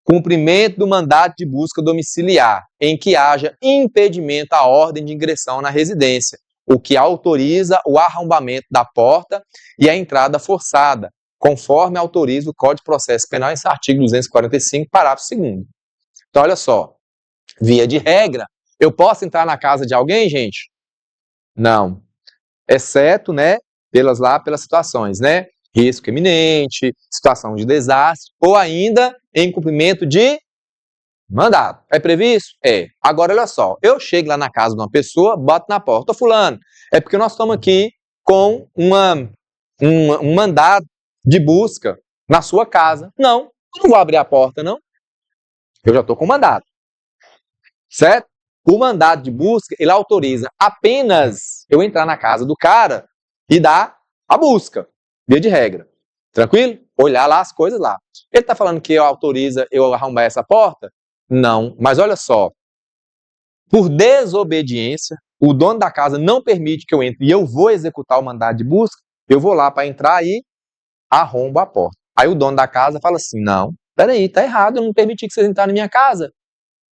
cumprimento do mandado de busca domiciliar, em que haja impedimento à ordem de ingressão na residência, o que autoriza o arrombamento da porta e a entrada forçada, conforme autoriza o Código de Processo Penal, esse artigo 245, parágrafo 2º. Então, olha só, via de regra, eu posso entrar na casa de alguém, gente? Não. Exceto, pelas situações, risco iminente, situação de desastre, ou ainda em cumprimento de mandado. É previsto? É. Agora, olha só, eu chego lá na casa de uma pessoa, boto na porta: ô fulano, é porque nós estamos aqui com um mandado de busca na sua casa. Não, eu não vou abrir a porta, não. Eu já estou com mandado. Certo? O mandado de busca, ele autoriza apenas eu entrar na casa do cara e dar a busca, via de regra. Tranquilo? Olhar lá as coisas lá. Ele está falando que autoriza eu arrombar essa porta? Não, mas olha só. Por desobediência, o dono da casa não permite que eu entre e eu vou executar o mandado de busca, eu vou lá para entrar e arrombo a porta. Aí o dono da casa fala assim: não, peraí, tá errado, eu não permiti que vocês entrarem na minha casa.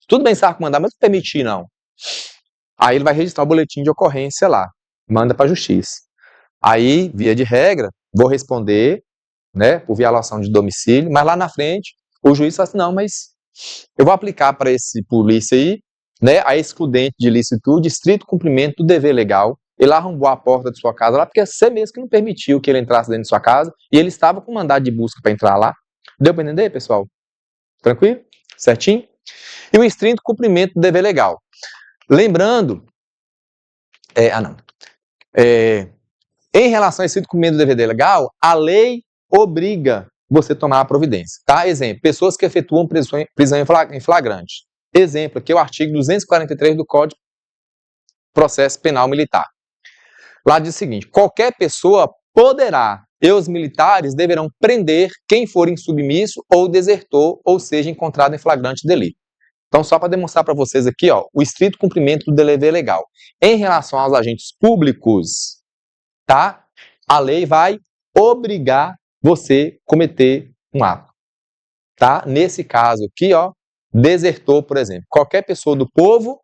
Tudo bem, sabe mandar, mas não permiti, não. Aí ele vai registrar o boletim de ocorrência lá, manda para a justiça. Aí, via de regra, vou responder, por violação de domicílio, mas lá na frente, o juiz fala assim: não, mas eu vou aplicar para esse polícia aí, a excludente de licitude, estrito cumprimento do dever legal. Ele arrombou a porta de sua casa lá, porque você mesmo que não permitiu que ele entrasse dentro de sua casa, e ele estava com mandado de busca para entrar lá. Deu para entender, pessoal? Tranquilo? Certinho? E o estrito cumprimento do dever legal. Lembrando, em relação ao estrito cumprimento do dever legal, a lei obriga você a tomar a providência, tá? Exemplo: pessoas que efetuam prisão em flagrante. Exemplo aqui é o artigo 243 do Código de Processo Penal Militar. Lá diz o seguinte: qualquer pessoa poderá, e os militares deverão prender quem for insubmisso ou desertor, ou seja, encontrado em flagrante delito. Então, só para demonstrar para vocês aqui, o estrito cumprimento do dever legal. Em relação aos agentes públicos, tá? A lei vai obrigar você a cometer um ato, tá? Nesse caso aqui, desertor, por exemplo. Qualquer pessoa do povo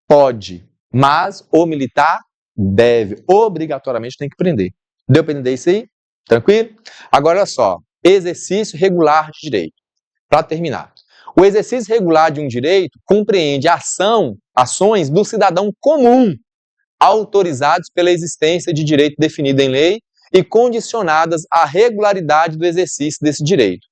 pode, mas o militar deve, obrigatoriamente tem que prender. Deu para entender isso aí? Tranquilo? Agora, olha só, exercício regular de direito. Para terminar, o exercício regular de um direito compreende ações do cidadão comum, autorizados pela existência de direito definido em lei e condicionadas à regularidade do exercício desse direito.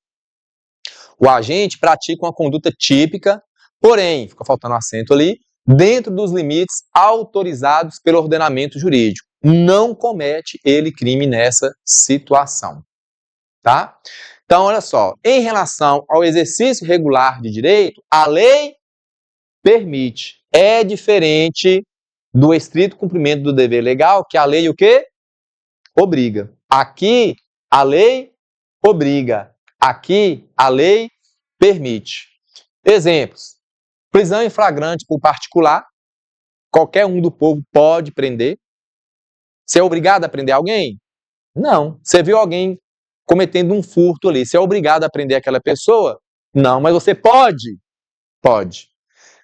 O agente pratica uma conduta típica, porém, fica faltando acento ali, dentro dos limites autorizados pelo ordenamento jurídico. Não comete ele crime nessa situação. Tá? Então, olha só, em relação ao exercício regular de direito, a lei permite. É diferente do estrito cumprimento do dever legal, que a lei o quê? Obriga. Aqui, a lei obriga. Aqui, a lei permite. Exemplos: prisão em flagrante por particular. Qualquer um do povo pode prender. Você é obrigado a prender alguém? Não. Você viu alguém cometendo um furto ali, você é obrigado a prender aquela pessoa? Não, mas você pode? Pode.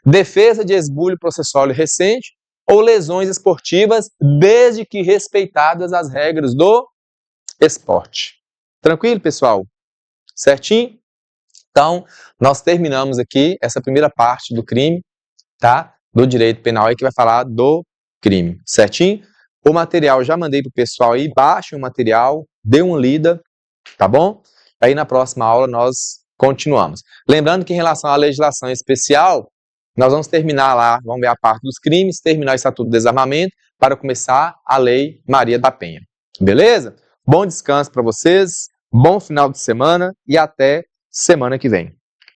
defesa de esbulho processório recente ou lesões esportivas, desde que respeitadas as regras do esporte. Tranquilo, pessoal? Certinho? Então, nós terminamos aqui essa primeira parte do crime, tá? Do direito penal aí, que vai falar do crime, certinho? O material já mandei pro pessoal aí, baixem o material, dê uma lida, tá bom? Aí na próxima aula nós continuamos. Lembrando que em relação à legislação especial, nós vamos terminar lá, vamos ver a parte dos crimes, terminar o Estatuto do Desarmamento, para começar a Lei Maria da Penha. Beleza? Bom descanso para vocês, bom final de semana e até semana que vem.